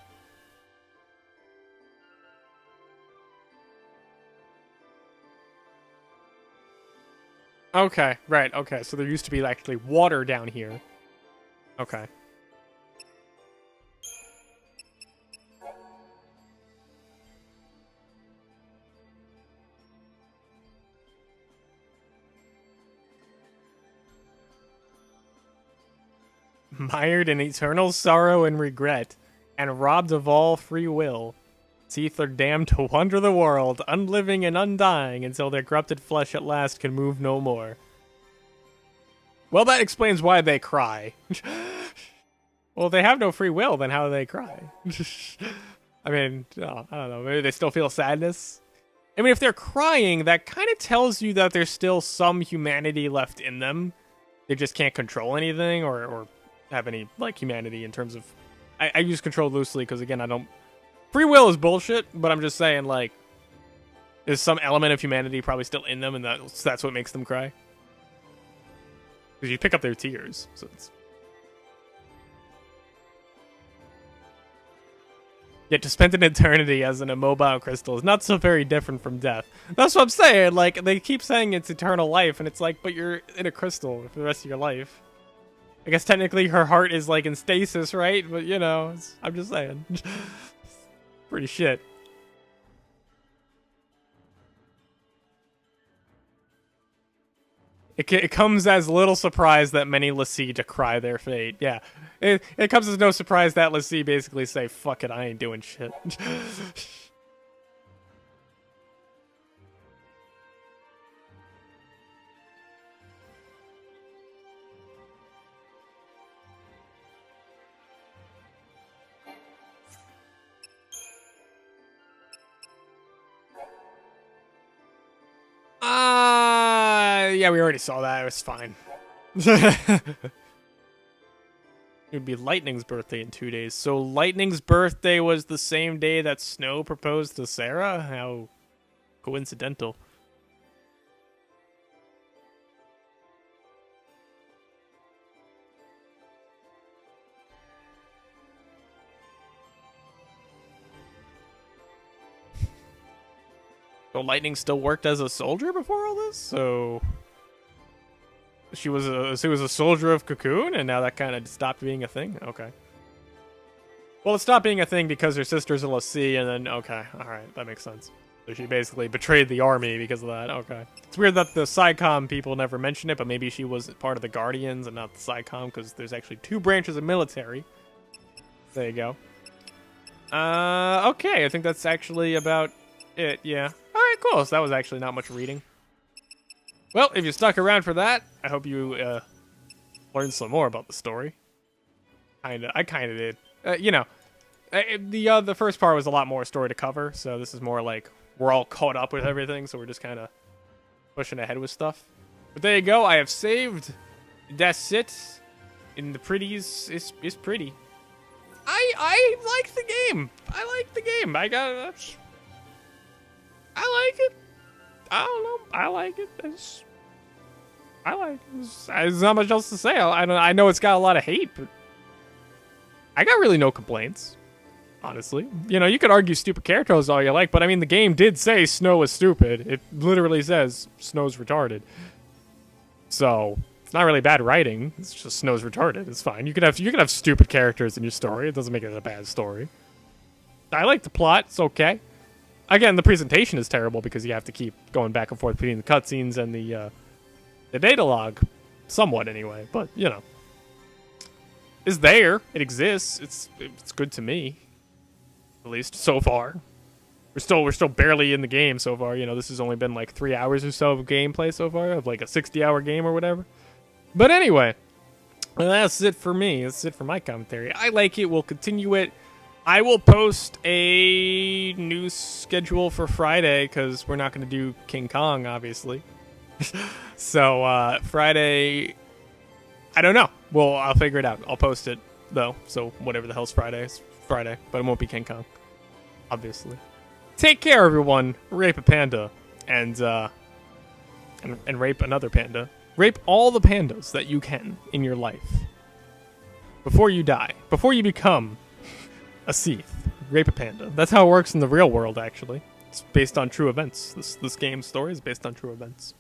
Okay, right, okay. So there used to be actually water down here. Okay. Mired in eternal sorrow and regret, and robbed of all free will, teeth are damned to wander the world, unliving and undying, until their corrupted flesh at last can move no more. Well, that explains why they cry. Well, if they have no free will, then how do they cry? I mean, I don't know, maybe they still feel sadness? I mean, if they're crying, that kind of tells you that there's still some humanity left in them. They just can't control anything, or have any like humanity in terms of. I use control loosely because again I don't. Free will is bullshit, but I'm just saying like, there's some element of humanity probably still in them, and that's what makes them cry. Because you pick up their tears, so it's. Yet to spend an eternity as an immobile crystal is not so very different from death. That's what I'm saying. Like, they keep saying it's eternal life, and it's like, but you're in a crystal for the rest of your life. I guess technically her heart is like in stasis, right? But you know, I'm just saying. Pretty shit. It comes as little surprise that many l'Cie decry their fate. Yeah. It comes as no surprise that l'Cie basically say, fuck it, I ain't doing shit. Yeah, we already saw that. It was fine. It would be Lightning's birthday in 2 days. So Lightning's birthday was the same day that Snow proposed to Sarah? How coincidental. So Lightning still worked as a soldier before all this? So she was a soldier of Cocoon, and now that kind of stopped being a thing? Okay. Well, it stopped being a thing because her sister's a l'Cie, and then, okay, alright, that makes sense. So she basically betrayed the army because of that, okay. It's weird that the PsyCom people never mention it, but maybe she was part of the Guardians and not the PsyCom, because there's actually 2 branches of military. There you go. Okay, I think that's actually about it, yeah. Alright, cool, so that was actually not much reading. Well, if you stuck around for that, I hope you learned some more about the story. I kinda did. You know, the first part was a lot more story to cover, so this is more like we're all caught up with everything, so we're just kind of pushing ahead with stuff. But there you go, I have saved. That's it. In the pretties, it's pretty. I like the game. I like the game. I like it. I don't know. I like it. I like it. There's not much else to say. I know it's got a lot of hate, but I got really no complaints. Honestly, you know, you could argue stupid characters all you like, but I mean, the game did say Snow was stupid. It literally says Snow's retarded. So it's not really bad writing. It's just Snow's retarded. It's fine. You could have stupid characters in your story. It doesn't make it a bad story. I like the plot. It's okay. Again, the presentation is terrible because you have to keep going back and forth between the cutscenes and the data log, somewhat anyway. But you know, it's there. It exists. It's good to me, at least so far. We're still barely in the game so far. You know, this has only been like 3 hours or so of gameplay so far, of like a 60-hour game or whatever. But anyway, that's it for me. That's it for my commentary. I like it. We'll continue it. I will post a new schedule for Friday because we're not going to do King Kong, obviously. So, Friday, I don't know. Well, I'll figure it out. I'll post it, though. So, whatever the hell's Friday is Friday. But it won't be King Kong, obviously. Take care, everyone. Rape a panda. And rape another panda. Rape all the pandas that you can in your life. Before you die. Before you become a Seath. Rape a panda. That's how it works in the real world, actually. It's based on true events. This game's story is based on true events.